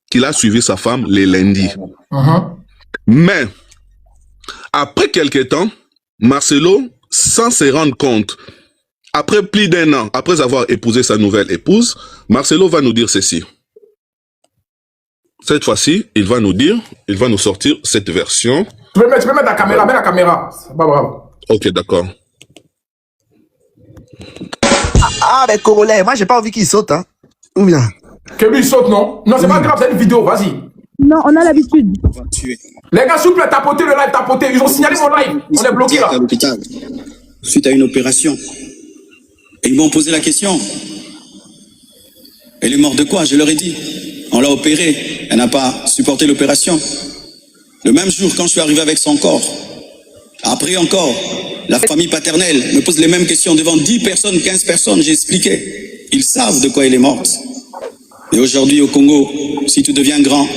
qu'il a suivi sa femme les lundis. Mais, après quelques temps, Marcelo, sans se rendre compte, après plus d'1 an, après avoir épousé sa nouvelle épouse, Marcelo va nous dire ceci. Cette fois-ci, il va nous sortir cette version. Tu peux mettre la caméra, mets la caméra. C'est pas grave. Ok, d'accord. Mais Congolais, moi j'ai pas envie qu'il saute, hein. Ou bien. Que lui saute, non? Non, c'est pas grave, c'est une vidéo, vas-y. Non, on a l'habitude. Les gars, s'il vous plaît, tapotez le live, tapotez. Ils ont signalé mon live. On est bloqué là. À l'hôpital, suite à une opération. Et ils m'ont posé la question. Elle est morte de quoi? Je leur ai dit. On l'a opérée. Elle n'a pas supporté l'opération. Le même jour, quand je suis arrivé avec son corps, après encore, la famille paternelle me pose les mêmes questions devant 10 personnes, 15 personnes. J'ai expliqué. Ils savent de quoi elle est morte. Et aujourd'hui au Congo, si tu deviens grand,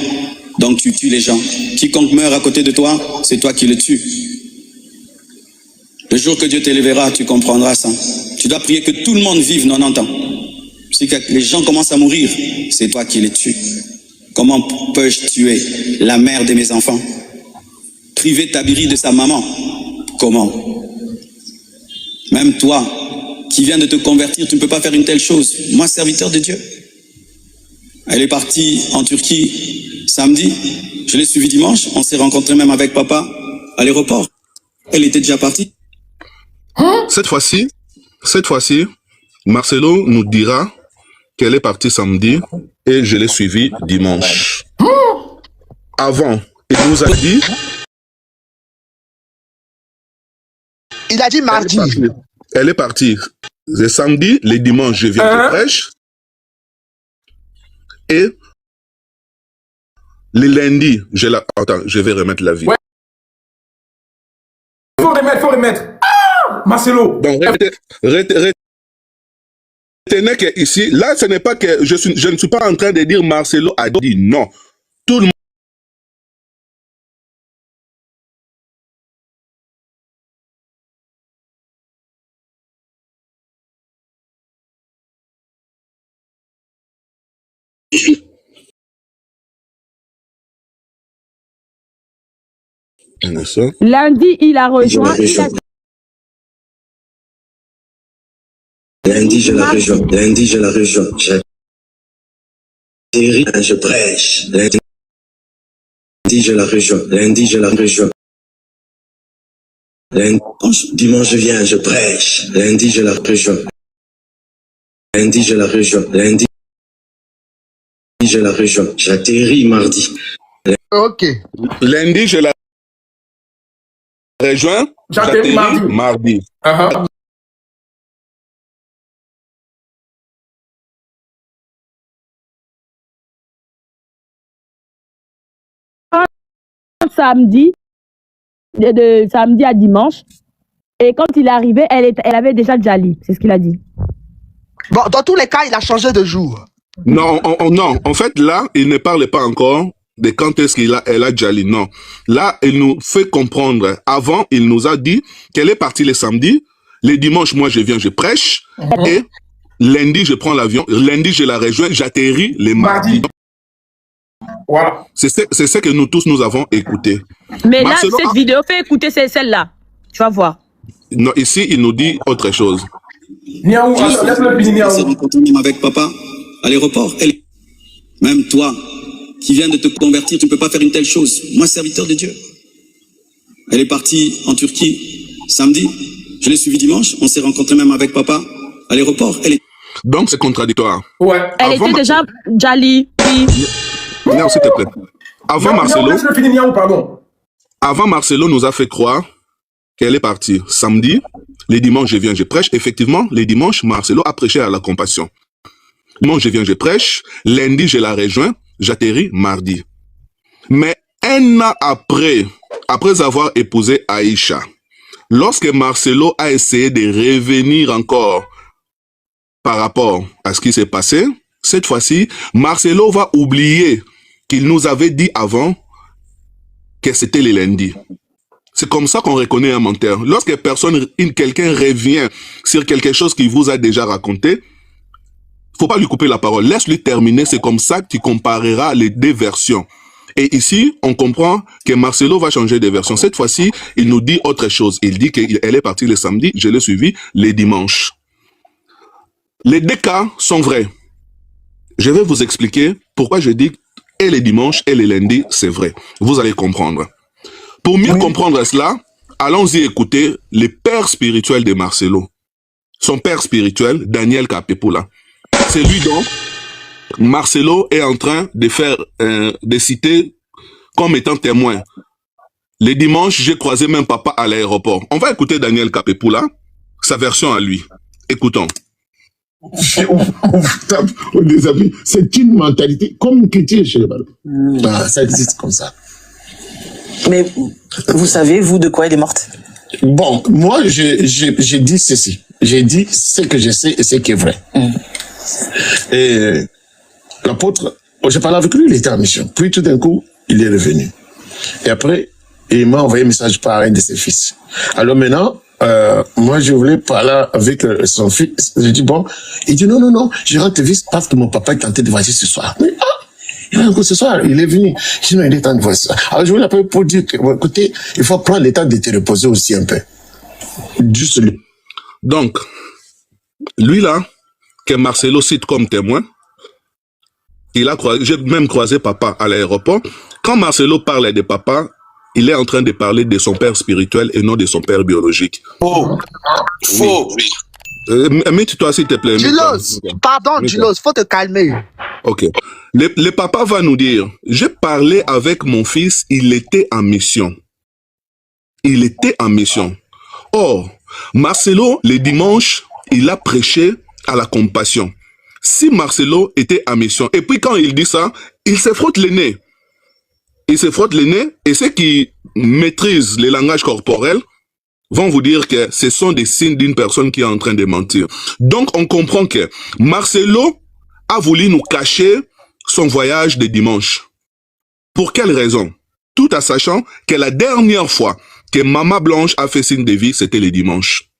donc tu tues les gens. Quiconque meurt à côté de toi, c'est toi qui le tues. Le jour que Dieu t'élèvera, tu comprendras ça. Tu dois prier que tout le monde vive 90 ans. Si les gens commencent à mourir, c'est toi qui les tues. Comment peux-je tuer la mère de mes enfants? Priver Tabiri de sa maman? Comment? Même toi, qui viens de te convertir, tu ne peux pas faire une telle chose. Moi, serviteur de Dieu. Elle est partie en Turquie samedi. Je l'ai suivie dimanche. On s'est rencontrés même avec papa à l'aéroport. Elle était déjà partie. Cette fois-ci, Marcelo nous dira qu'elle est partie samedi et je l'ai suivie dimanche. Avant, il nous a dit... Il a dit mardi. Elle est partie. Le samedi, le dimanche, je viens, je prêche. Et le lundi, Attends, je vais remettre la vie. Ouais. Faut remettre. Ah, Marcelo. Donc, retenez que ici, là, ce n'est pas que je ne suis pas en train de dire Marcelo a dit non. Tout le monde. Lundi, il a rejoint. Lundi, je la rejoins. Lundi, je la rejoins. Je prêche. Lundi, je la rejoins. Lundi, je la rejoins. Dimanche, je viens, je prêche. Lundi, je la rejoins. Lundi, je la rejoins. Lundi, je la rejoins. J'atterris mardi. Ok. Lundi, je la rejoins. J'atterris mardi. Samedi, de samedi à dimanche. Et quand il est arrivé, elle avait déjà Djali. C'est ce qu'il a dit. Bon, dans tous les cas, il a changé de jour. Non, non. En fait, là, il ne parle pas encore de quand est-ce elle a Djali. Non. Là, il nous fait comprendre. Avant, il nous a dit qu'elle est partie le samedi. Les dimanches, moi, je viens, je prêche. Et lundi, je prends l'avion. Lundi, je la rejoins. J'atterris les mardis. Voilà. C'est ce que nous tous, nous avons écouté. Mais Marcelo, là, cette vidéo, fais écouter celle-là. Tu vas voir. Non, ici, il nous dit autre chose. Niaou, avec papa à l'aéroport. Même toi, qui viens de te convertir, tu ne peux pas faire une telle chose. Moi, serviteur de Dieu. Elle est partie en Turquie samedi. Je l'ai suivie dimanche. On s'est rencontrés même avec papa à l'aéroport. Donc, c'est contradictoire. Ouais. Elle était déjà Djali. Oui. Non, s'il te plaît. Avant Marcelo nous a fait croire qu'elle est partie samedi. Les dimanches, je viens, je prêche. Effectivement, les dimanches, Marcelo a prêché à la compassion. Dimanche, je viens, je prêche. Lundi, je la rejoins. J'atterris mardi. Mais un an après avoir épousé Aïcha, lorsque Marcelo a essayé de revenir encore par rapport à ce qui s'est passé, cette fois-ci, Marcelo va oublier qu'il nous avait dit avant que c'était les lundis. C'est comme ça qu'on reconnaît un menteur. Lorsque quelqu'un revient sur quelque chose qu'il vous a déjà raconté, faut pas lui couper la parole. Laisse-lui terminer. C'est comme ça que tu compareras les deux versions. Et ici, on comprend que Marcelo va changer de version. Cette fois-ci, il nous dit autre chose. Il dit qu'elle est partie le samedi, je l'ai suivi les dimanches. Les deux cas sont vrais. Je vais vous expliquer pourquoi je dis et les dimanches et les lundis, c'est vrai. Vous allez comprendre. Pour mieux comprendre cela, allons-y écouter le père spirituel de Marcelo. Son père spirituel, Daniel Kapepula. C'est lui dont Marcelo est en train de citer comme étant témoin. Les dimanches, j'ai croisé même papa à l'aéroport. On va écouter Daniel Kapepula, sa version à lui. Écoutons. C'est une mentalité comme une chrétienne chez les Ballons. Ça existe comme ça. Mais vous savez, vous, de quoi elle est morte? Bon, moi, j'ai dit ceci. J'ai dit ce que je sais et ce qui est vrai. Et l'apôtre, j'ai parlé avec lui, il était en mission. Puis tout d'un coup, il est revenu. Et après, il m'a envoyé un message par un de ses fils. Alors maintenant, moi, je voulais parler avec son fils. J'ai dit, bon, il dit, non, je rentre vite parce que mon papa est tenté de voyager ce soir. Mais, ce soir, il est venu. Sinon, il est temps de voir ça. Alors, je voulais l'appeler pour dire que, bon, écoutez, il faut prendre le temps de te reposer aussi un peu. Juste lui. Donc, lui là, que Marcelo cite comme témoin, j'ai même croisé papa à l'aéroport. Quand Marcelo parlait de papa, il est en train de parler de son père spirituel et non de son père biologique. Faux. Faux. Mets-toi s'il te plaît. Julos, pardon, Julos, faut te calmer. Ok. Le papa va nous dire, j'ai parlé avec mon fils, il était en mission. Il était en mission. Or, Marcelo, le dimanche, il a prêché à la compassion. Si Marcelo était en mission, et puis quand il dit ça, il se frotte le nez. Il se frotte le nez, et ceux qui maîtrisent les langages corporels vont vous dire que ce sont des signes d'une personne qui est en train de mentir. Donc, on comprend que Marcelo a voulu nous cacher son voyage de dimanche. Pour quelle raison? Tout en sachant que la dernière fois que Maman Blanche a fait signe de vie, c'était le dimanche.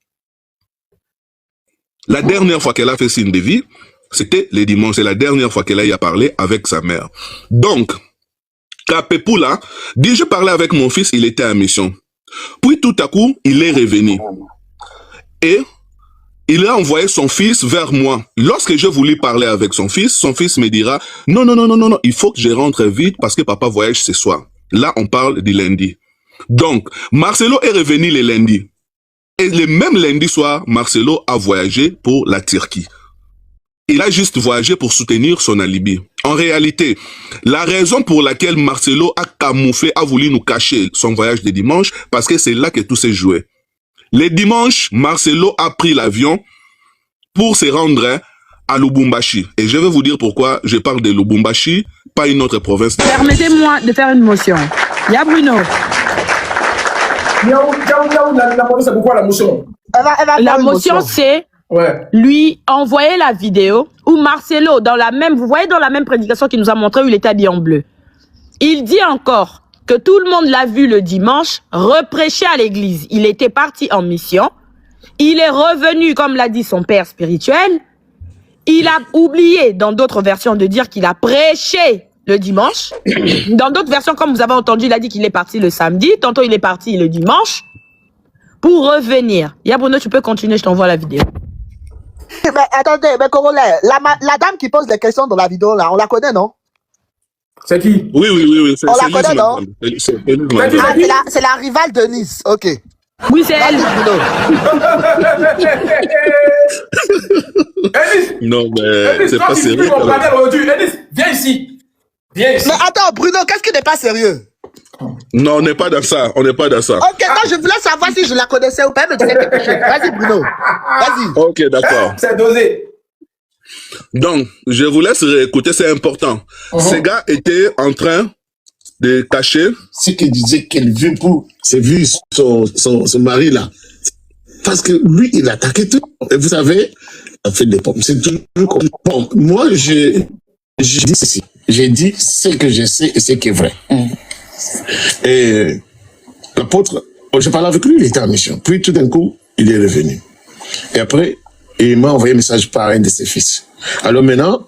La dernière fois qu'elle a fait signe de vie, c'était le dimanche. C'est la dernière fois qu'elle a y a parlé avec sa mère. Donc, Kapepula dit, je parlais avec mon fils, il était en mission. Puis tout à coup, il est revenu. Et il a envoyé son fils vers moi. Lorsque je voulais parler avec son fils me dira, non, il faut que je rentre vite parce que papa voyage ce soir. Là, on parle du lundi. Donc, Marcelo est revenu le lundi. Et le même lundi soir, Marcelo a voyagé pour la Turquie. Il a juste voyagé pour soutenir son alibi. En réalité, la raison pour laquelle Marcelo a camouflé, a voulu nous cacher son voyage de dimanche, parce que c'est là que tout s'est joué. Le dimanche, Marcelo a pris l'avion pour se rendre à Lubumbashi. Et je vais vous dire pourquoi je parle de Lubumbashi, pas une autre province. Permettez-moi de faire une motion. Il y a Bruno. La motion, c'est pourquoi la motion? La motion, c'est lui envoyer la vidéo où Marcelo, vous voyez dans la même prédication qu'il nous a montré où il était habillé en bleu. Il dit encore que tout le monde l'a vu le dimanche reprêcher à l'église. Il était parti en mission. Il est revenu, comme l'a dit son père spirituel. Il a oublié, dans d'autres versions, de dire qu'il a prêché le dimanche. Dans d'autres versions, comme vous avez entendu, il a dit qu'il est parti le samedi. Tantôt, il est parti le dimanche pour revenir. Bruno, tu peux continuer, je t'envoie la vidéo. Mais attendez, mais Congolais, la dame qui pose des questions dans la vidéo, là, on la connaît, non? C'est qui? Oui. On la connaît, non? C'est la rivale de Nice, ok. Oui, c'est elle. Non, mais c'est pas sérieux. Viens ici. Viens ici. Mais attends, Bruno, qu'est-ce qui n'est pas sérieux? Non, on n'est pas dans ça. Ok, non, je voulais savoir si je la connaissais ou pas, mais tu sais quelque chose. Vas-y, Bruno. Vas-y. Ok, d'accord. C'est dosé. Donc, je vous laisse réécouter, c'est important. Ce gars était en train de cacher ce qu'il disait qu'elle veut pour ses vues, son mari là. Parce que lui, il attaquait tout. Et vous savez, ça fait des pommes. C'est toujours comme bon, moi, je dis ceci. J'ai dit ce que je sais et ce qui est vrai. Et l'apôtre, j'ai parlé avec lui, il était en mission. Puis tout d'un coup, il est revenu. Et après, il m'a envoyé un message par un de ses fils. Alors maintenant,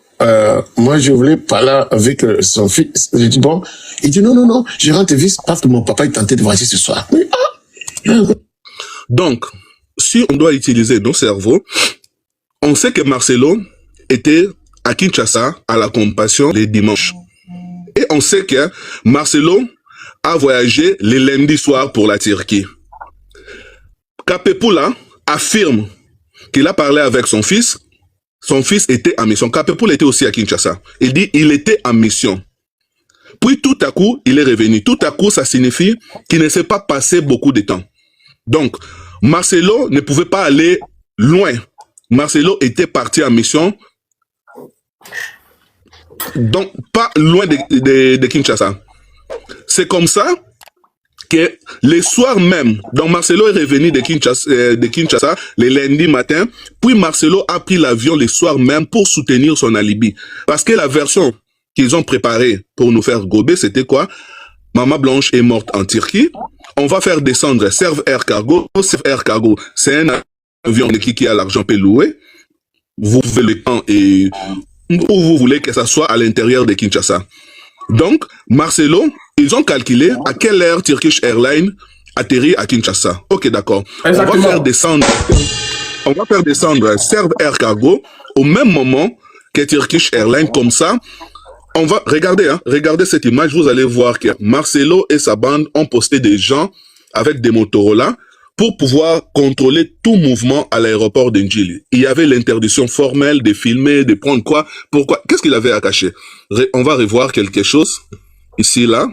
moi, je voulais parler avec son fils. J'ai dit, bon, il dit, non, je rentre vite parce que mon papa est tenté de voyager ce soir. Donc, si on doit utiliser nos cerveaux, on sait que Marcelo était à Kinshasa à la compassion les dimanches. Et on sait que Marcelo a voyagé le lundi soir pour la Turquie. Kapepula affirme qu'il a parlé avec son fils. Son fils était en mission. Kapepula était aussi à Kinshasa. Il dit il était en mission. Puis tout à coup, il est revenu. Tout à coup, ça signifie qu'il ne s'est pas passé beaucoup de temps. Donc, Marcelo ne pouvait pas aller loin. Marcelo était parti en mission. Donc, pas loin de Kinshasa. C'est comme ça que le soir même, donc Marcelo est revenu de Kinshasa le lundi matin, puis Marcelo a pris l'avion le soir même pour soutenir son alibi. Parce que la version qu'ils ont préparée pour nous faire gober, c'était quoi? Maman Blanche est morte en Turquie, on va faire descendre Serve Air Cargo. Serve Air Cargo, c'est un avion qui a l'argent peut louer. Vous pouvez le temps et où vous voulez que ça soit à l'intérieur de Kinshasa. Donc, Marcelo, ils ont calculé à quelle heure Turkish Airlines atterrit à Kinshasa. Ok, d'accord. On va faire descendre Serve Air Cargo au même moment que Turkish Airlines, comme ça. On va, regardez cette image, vous allez voir que Marcelo et sa bande ont posté des gens avec des Motorola pour pouvoir contrôler tout mouvement à l'aéroport d'Ndjili. Il y avait l'interdiction formelle de filmer, de prendre quoi, pourquoi, qu'est-ce qu'il avait à cacher? On va revoir quelque chose, ici, là.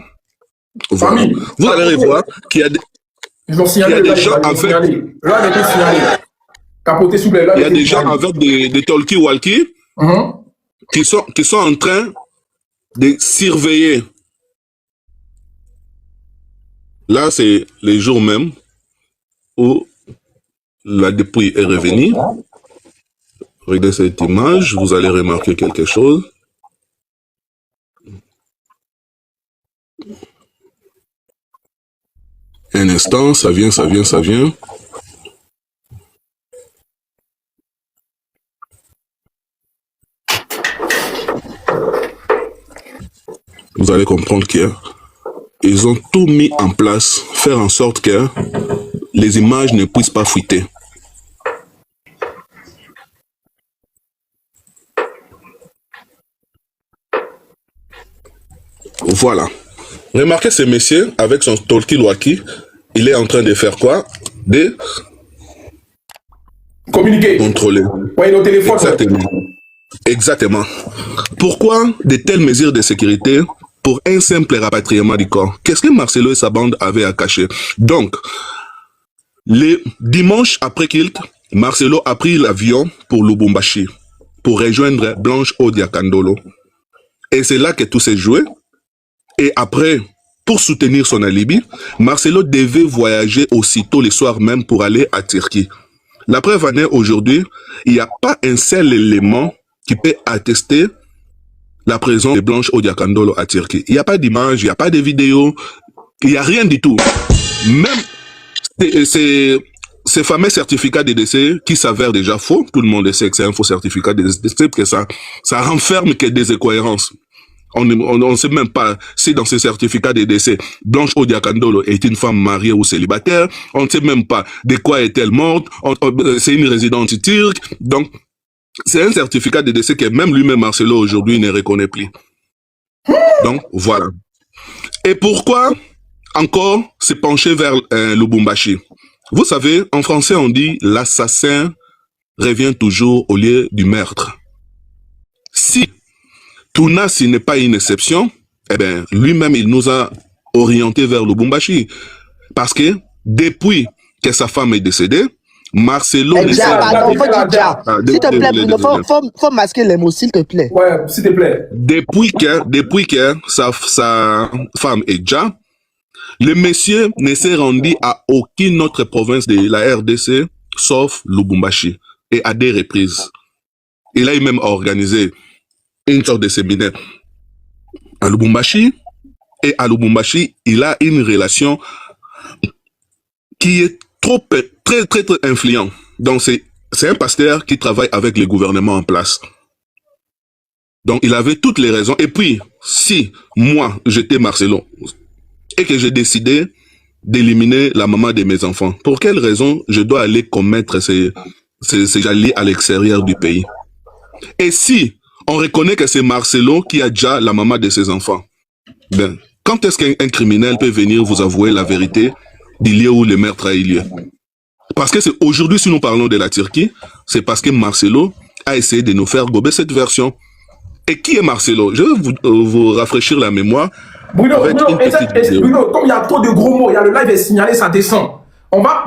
Voilà. Vous allez revoir qu'il y a des, gens avec... Il y a des gens avec des talkie-walkie qui sont en train de surveiller. Là, c'est les jours même où la dépouille est revenue. Regardez cette image, vous allez remarquer quelque chose. Un instant, ça vient. Vous allez comprendre qu'ils ont tout mis en place, faire en sorte que les images ne puissent pas fuiter. Voilà. Remarquez ce monsieur avec son talkie-walkie, il est en train de faire quoi? De communiquer. Contrôler. Ouais, nos téléphones. Exactement. Exactement. Pourquoi de telles mesures de sécurité pour un simple rapatriement du corps? Qu'est-ce que Marcelo et sa bande avaient à cacher? Donc, le dimanche après Kilt, Marcelo a pris l'avion pour Lubumbashi, pour rejoindre Blanche Odia Kandolo. Et c'est là que tout s'est joué. Et après, pour soutenir son alibi, Marcelo devait voyager aussitôt le soir même pour aller à Turquie. La preuve en est aujourd'hui, il n'y a pas un seul élément qui peut attester la présence de Blanche Odia Kandolo à Turquie. Il n'y a pas d'image, il n'y a pas de vidéo, il n'y a rien du tout. Même ces fameux certificats de décès qui s'avèrent déjà faux, tout le monde sait que c'est un faux certificat de décès, que ça renferme que des incohérences. On ne sait même pas si dans ce certificat de décès, Blanche Odia Kandolo est une femme mariée ou célibataire. On ne sait même pas de quoi est-elle morte. C'est une résidente turque. Donc, c'est un certificat de décès que même lui-même Marcelo aujourd'hui ne reconnaît plus. Donc, voilà. Et pourquoi encore se pencher vers Lubumbashi? Vous savez, en français, on dit l'assassin revient toujours au lieu du meurtre. Si Tounassi n'est pas une exception, eh bien, lui-même, il nous a orientés vers Lubumbashi. Parce que depuis que sa femme est décédée, Marcelo... Pardon, faut dire déjà. S'il te plaît, Bruno, faut masquer les mots, s'il te plaît. Ouais, s'il te plaît. Depuis que sa femme est déjà, le monsieur ne s'est rendu à aucune autre province de la RDC, sauf Lubumbashi, et à des reprises. Il a même organisé une sorte de séminaire à Lubumbashi, et à Lubumbashi, il a une relation qui est très influent. Donc c'est un pasteur qui travaille avec le gouvernement en place. Donc il avait toutes les raisons. Et puis, si moi, j'étais Marcelo, et que j'ai décidé d'éliminer la maman de mes enfants, pour quelle raison je dois aller commettre ces jallis à l'extérieur du pays? Et si on reconnaît que c'est Marcelo qui a déjà la maman de ses enfants, ben, quand est-ce qu'un criminel peut venir vous avouer la vérité du lieu où le meurtre a eu lieu? Parce que c'est aujourd'hui, si nous parlons de la Turquie, c'est parce que Marcelo a essayé de nous faire gober cette version. Et qui est Marcelo? Je vais vous rafraîchir la mémoire. Bruno, comme il y a trop de gros mots, il y a le live est signalé, ça descend.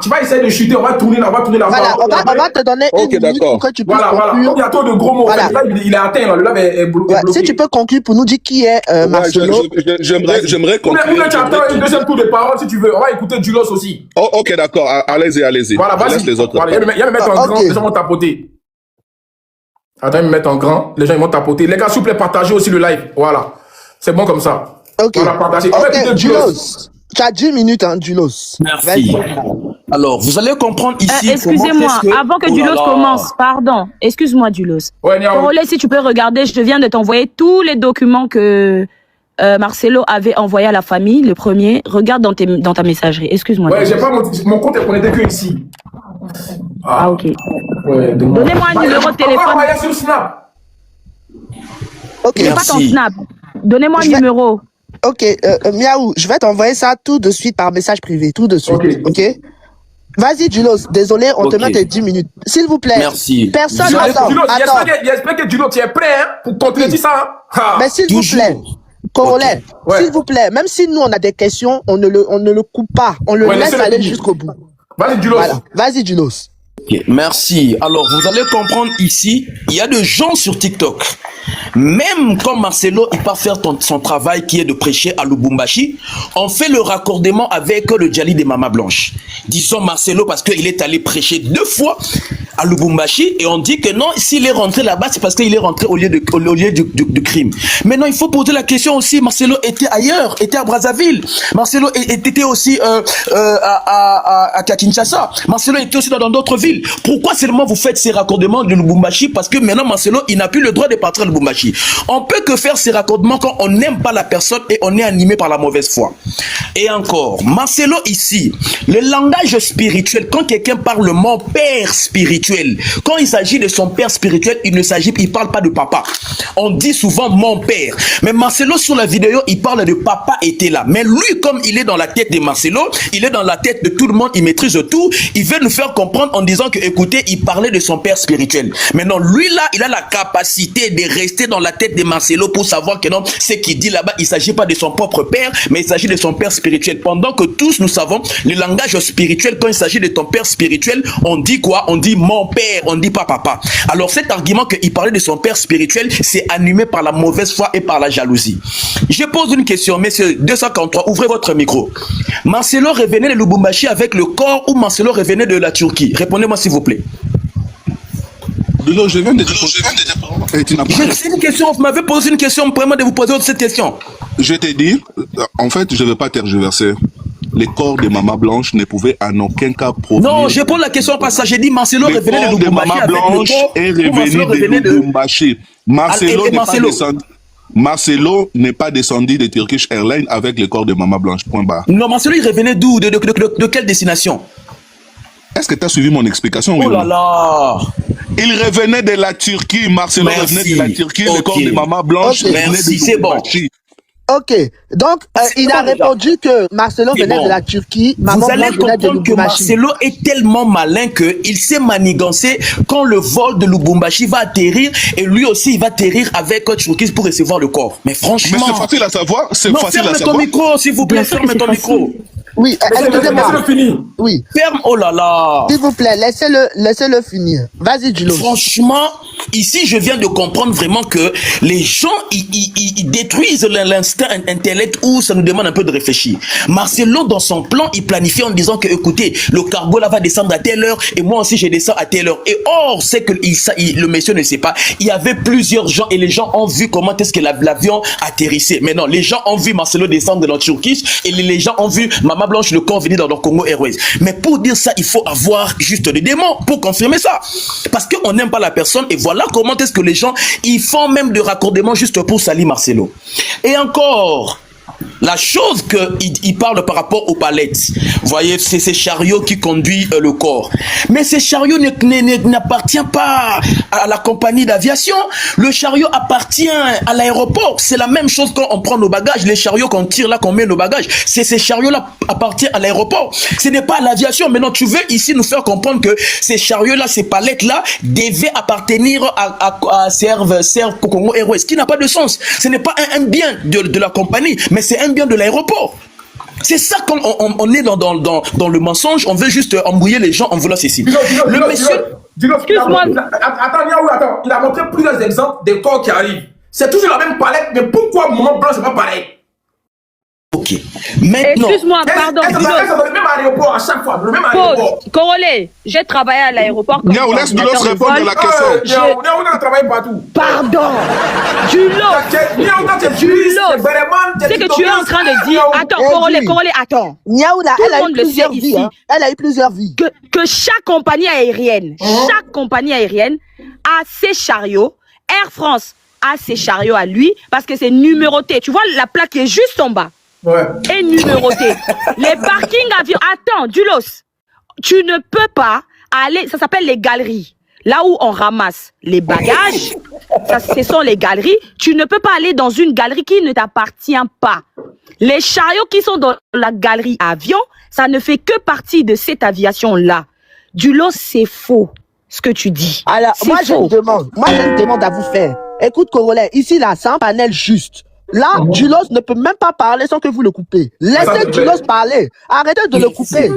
tu vas essayer de chuter, on va tourner là, Voilà, on va te donner une minute pour que tu puisses conclure. Comme il y a trop de gros mots, voilà. En fait, il est atteint, là, le live est bloqué. Si tu peux conclure pour nous dire qui est Marcelo. J'aimerais conclure. Ou tu attends un deuxième tour de parole si tu veux. On va écouter Julos aussi. Oh, ok, d'accord. Allez-y. Voilà, vas-y. Laisse les autres. Voilà, il y a me mettre en grand, les gens vont tapoter. Attends, il me mettre en grand, les gens ils vont tapoter. Les gars, s'il vous plaît, partagez aussi le live. Voilà. C'est bon comme ça. Ok. Voilà, partagez. Ok, Julos. Tu as 10 minutes, hein, Julos. Merci. Alors, vous allez comprendre ici. Excusez-moi, avant que Julos commence, pardon. Excuse-moi, Julos. Ouais, Corolé, si tu peux regarder, je viens de t'envoyer tous les documents que Marcelo avait envoyés à la famille. Le premier, regarde dans ta messagerie. Excuse-moi. Ouais, j'ai pas mon compte est connecté que ici. Ah, ok. Ouais, donnez-moi un numéro de téléphone. Envoyez sur Snap. Ok, j'ai pas ton Snap. Donnez-moi un numéro. Ok, Miaou, je vais t'envoyer ça tout de suite par message privé, tout de suite. Ok. Vas-y, Julos, désolé, on te met tes 10 minutes. S'il vous plaît. Merci. Personne n'attend. J'espère que Julos, tu es prêt hein, pour contredire ça. Mais s'il vous plaît, Corolé, s'il vous plaît, même si nous on a des questions, on ne le coupe pas, on le laisse aller jusqu'au bout. Vas-y, Julos. Voilà. Vas-y, Julos. Okay, merci. Alors, vous allez comprendre ici, il y a des gens sur TikTok. Même quand Marcelo il part faire son travail qui est de prêcher à Lubumbashi, on fait le raccordement avec le Djali des Mama Blanche. Disons Marcelo parce qu'il est allé prêcher 2 fois à Lubumbashi et on dit que non, s'il est rentré là-bas, c'est parce qu'il est rentré au lieu du crime. Maintenant, il faut poser la question aussi, Marcelo était ailleurs, était à Brazzaville. Marcelo était aussi à Kinshasa. Marcelo était aussi dans d'autres villes. Pourquoi seulement vous faites ces raccordements de Lubumbashi? Parce que maintenant, Marcelo, il n'a plus le droit de partir à Lubumbashi. On peut que faire ces raccordements quand on n'aime pas la personne et on est animé par la mauvaise foi. Et encore, Marcelo ici, le langage spirituel, quand quelqu'un parle de mon père spirituel, quand il s'agit de son père spirituel, il parle pas de papa. On dit souvent mon père. Mais Marcelo sur la vidéo, il parle de papa était là. Mais lui, comme il est dans la tête de Marcelo, il est dans la tête de tout le monde, il maîtrise tout, il veut nous faire comprendre en disant que, écoutez, il parlait de son père spirituel. Maintenant, lui là, il a la capacité de rester dans la tête de Marcelo pour savoir que non, ce qu'il dit là-bas, il ne s'agit pas de son propre père, mais il s'agit de son père spirituel. Pendant que tous nous savons, le langage spirituel, quand il s'agit de ton père spirituel, on dit quoi? On dit mon père, on dit pas papa. Alors cet argument qu'il parlait de son père spirituel, c'est animé par la mauvaise foi et par la jalousie. Je pose une question, messieurs, 243, ouvrez votre micro. Marcelo revenait de Lubumbashi avec le corps ou Marcelo revenait de la Turquie? Répondez-moi s'il vous plaît. Je viens de te poser. C'est une question, vous m'avez posé une question, vraiment de vous poser cette question. Je t'ai dit, en fait, je ne vais pas tergiverser. Les corps de Mama Blanche ne pouvaient en aucun cas provenir. Non, je pose la question parce que j'ai dit Marcelo revenait de Lubumbashi avec Blanche le corps est revenu de Lubumbashi. Marcelo n'est pas descendu de Turkish Airlines avec le corps de Mama Blanche. Point barre. Non, Marcelo il revenait d'où? De quelle destination? Est-ce que tu as suivi mon explication? Oh là là! Il revenait de la Turquie. Marcelo revenait de la Turquie. Le corps de Mama Blanche revenait de Lubumbashi. Ok, donc il a répondu que Marcelo venait de la Turquie. Vous allez comprendre que Marcelo est tellement malin qu'il sait manigancer quand le vol de Lubumbashi va atterrir et lui aussi il va atterrir avec Turquie pour recevoir le corps. Mais franchement... Mais c'est facile à savoir. C'est facile à savoir. Ferme ton micro, s'il vous plaît, ferme ton micro. Oui, excusez-moi. Oui. Ferme, oh là là. S'il vous plaît, laissez-le finir. Vas-y, Julos. Franchement, ici, je viens de comprendre vraiment que les gens, ils détruisent l'instinct intellect où ça nous demande un peu de réfléchir. Marcelo, dans son plan, il planifie en disant que, écoutez, le cargo là va descendre à telle heure et moi aussi je descends à telle heure. Et or, c'est que le monsieur ne sait pas. Il y avait plusieurs gens et les gens ont vu comment est-ce que l'avion atterrissait. Mais non, les gens ont vu Marcelo descendre de la Turquie et les gens ont vu Mama Blanche le corps venir dans le Congo Airways. Mais pour dire ça, il faut avoir juste des démons pour confirmer ça. Parce qu'on n'aime pas la personne et voilà comment est-ce que les gens, ils font même de raccordement juste pour salir Marcelo. Et encore, la chose qu'il parle par rapport aux palettes, vous voyez, c'est ces chariots qui conduisent le corps. Mais ces chariots n'appartiennent pas à la compagnie d'aviation. Le chariot appartient à l'aéroport. C'est la même chose quand on prend nos bagages. Les chariots qu'on tire là, qu'on met nos bagages, ces chariots-là appartiennent à l'aéroport. Ce n'est pas à l'aviation. Maintenant, tu veux ici nous faire comprendre que ces chariots-là, ces palettes-là, devaient appartenir à Serve Congo Airways, ce qui n'a pas de sens. Ce n'est pas un bien de la compagnie, mais c'est un bien de l'aéroport. C'est ça qu'on on est dans le mensonge, on veut juste embrouiller les gens en voulant ceci. Le monsieur... Excuse-moi. Attends, il a montré plusieurs exemples des corps qui arrivent. C'est toujours la même palette, mais pourquoi Maman Blanche c'est pas pareil? Ok. Maintenant... Excuse-moi, pardon. Le même aéroport à chaque fois, le même aéroport. Corolé, j'ai travaillé à l'aéroport. Niaou, laisse Dulos répondre à la question. Niaou, on a travaillé partout. Pardon. Dulos. C'est que tu es en train de dire... Attends, Corolé, attends. Niaou, elle a eu plusieurs vies. Elle a eu plusieurs vies. Que chaque compagnie aérienne, a ses chariots. Air France a ses chariots à lui parce que c'est numéroté. Tu vois la plaque qui est juste en bas. Ouais. Et numéroté. Les parkings avions. Attends, Dulos, tu ne peux pas aller. Ça s'appelle les galeries. Là où on ramasse les bagages, ce sont les galeries. Tu ne peux pas aller dans une galerie qui ne t'appartient pas. Les chariots qui sont dans la galerie avion, ça ne fait que partie de cette aviation-là. Dulos, c'est faux, ce que tu dis. Alors, moi, j'ai une demande à vous faire. Écoute, Congolais, ici, là, c'est un panel juste. Là, Dulos ne peut même pas parler sans que vous le coupez. Laissez Dulos parler. Arrêtez de le couper.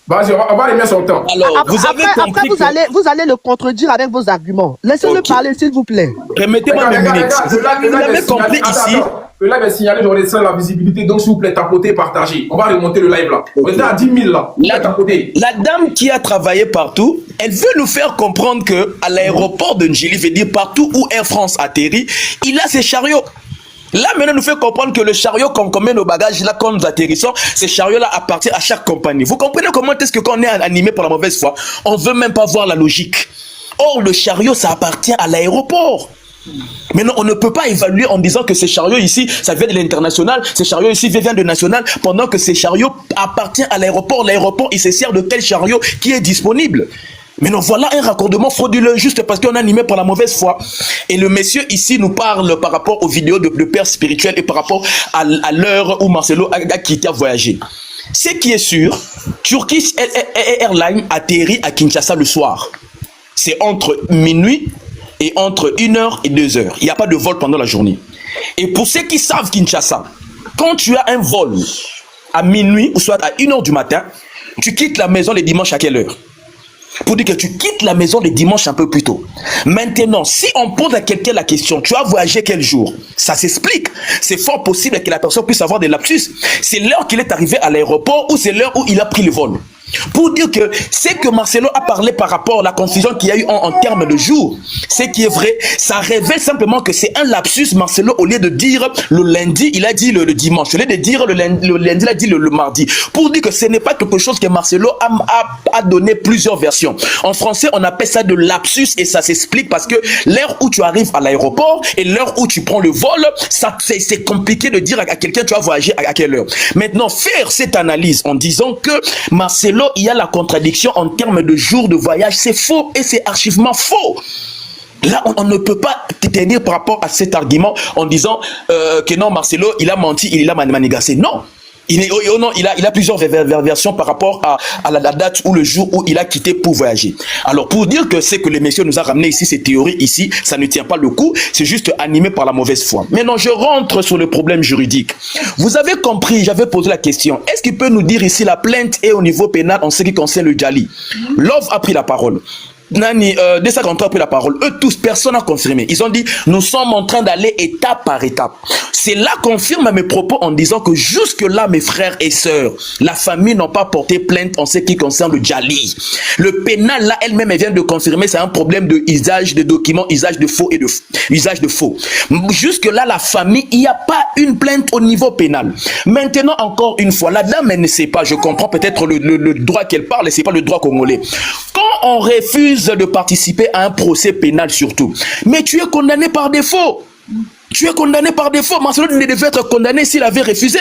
Vas-y, on va les mettre son temps. Alors, vous avez compris après, vous allez le contredire avec vos arguments. Laissez-le parler, s'il vous plaît. Permettez-moi une minute. Vous avez compris ici. Le live est signalé, j'aurais ça la visibilité, donc s'il vous plaît, tapotez, partagez. On va remonter le live là. On est à 10 000 là. La dame qui a travaillé partout, elle veut nous faire comprendre que à l'aéroport de Njili, veut dire partout où Air France atterrit, il a ses chariots. Là, maintenant, nous fait comprendre que le chariot qu'on met nos bagages, là, quand nous atterrissons, ces chariots-là appartiennent à chaque compagnie. Vous comprenez comment est-ce que quand on est animé par la mauvaise foi, on ne veut même pas voir la logique. Or, le chariot, ça appartient à l'aéroport. Maintenant, on ne peut pas évaluer en disant que ces chariots ici, ça vient de l'international, ces chariots ici viennent de national, pendant que ces chariots appartiennent à l'aéroport. L'aéroport, il se sert de quel chariot qui est disponible. Maintenant, voilà un raccordement frauduleux juste parce qu'on est animé par la mauvaise foi. Et le monsieur ici nous parle par rapport aux vidéos de père spirituel et par rapport à l'heure où Marcelo a quitté à voyager. Ce qui est sûr, Turkish Airlines atterrit à Kinshasa le soir. C'est entre minuit et entre 1h et 2h. Il n'y a pas de vol pendant la journée. Et pour ceux qui savent Kinshasa, quand tu as un vol à minuit ou soit à 1h du matin, tu quittes la maison les dimanches à quelle heure? Pour dire que tu quittes la maison le dimanche un peu plus tôt. Maintenant, si on pose à quelqu'un la question, tu as voyagé quel jour? Ça s'explique. C'est fort possible que la personne puisse avoir des lapsus. C'est l'heure qu'il est arrivé à l'aéroport ou c'est l'heure où il a pris le vol. Pour dire que c'est que Marcelo a parlé par rapport à la confusion qu'il y a eu en termes de jours, ce qui est vrai, ça révèle simplement que c'est un lapsus. Marcelo, au lieu de dire le lundi, il a dit le dimanche. Au lieu de dire le lundi, il a dit le mardi. Pour dire que ce n'est pas quelque chose que Marcelo a donné plusieurs versions. En français, on appelle ça de lapsus et ça s'explique parce que l'heure où tu arrives à l'aéroport et l'heure où tu prends le vol, c'est compliqué de dire à quelqu'un tu vas voyager à quelle heure. Maintenant, faire cette analyse en disant que Marcelo, il y a la contradiction en termes de jours de voyage, c'est faux et c'est archivement faux. Là, on ne peut pas tenir par rapport à cet argument en disant que non, Marcelo, il a menti, il a manigassé. Non. Il a plusieurs versions par rapport à la date ou le jour où il a quitté pour voyager. Alors, pour dire que c'est que le monsieur nous a ramené ici, ces théories ici, ça ne tient pas le coup, c'est juste animé par la mauvaise foi. Maintenant, je rentre sur le problème juridique. Vous avez compris, j'avais posé la question. Est-ce qu'il peut nous dire ici la plainte est au niveau pénal en ce qui concerne le Djali? Love a pris la parole. Nani, Dessa Kanté a pris la parole. Eux tous, personne n'a confirmé. Ils ont dit, nous sommes en train d'aller étape par étape. Cela confirme mes propos en disant que jusque-là, mes frères et sœurs, la famille n'a pas porté plainte en ce qui concerne le Djali. Le pénal, là, elle-même, elle vient de confirmer, c'est un problème de usage de documents, usage de faux et usage de faux. Jusque-là, la famille, il n'y a pas une plainte au niveau pénal. Maintenant, encore une fois, la dame, elle ne sait pas, je comprends peut-être le droit qu'elle parle, et c'est pas le droit congolais. Quand on refuse de participer à un procès pénal surtout, mais tu es condamné par défaut. Tu es condamné par défaut. Marcelo devait être condamné s'il avait refusé.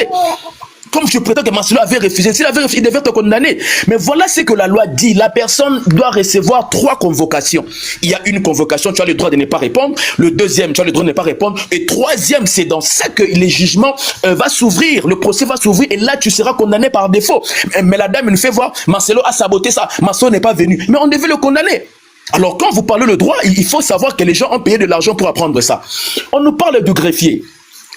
Comme je prétends que Marcelo avait refusé, s'il avait refusé, il devait être condamné. Mais voilà ce que la loi dit. La personne doit recevoir 3 convocations. Il y a une convocation, tu as le droit de ne pas répondre. Le deuxième, tu as le droit de ne pas répondre. Et troisième, c'est dans ça que le jugement va s'ouvrir. Le procès va s'ouvrir et là, tu seras condamné par défaut. Mais la dame, elle nous fait voir, Marcelo a saboté ça. Marcelo n'est pas venu. Mais on devait le condamner. Alors, quand vous parlez le droit, il faut savoir que les gens ont payé de l'argent pour apprendre ça. On nous parle du greffier.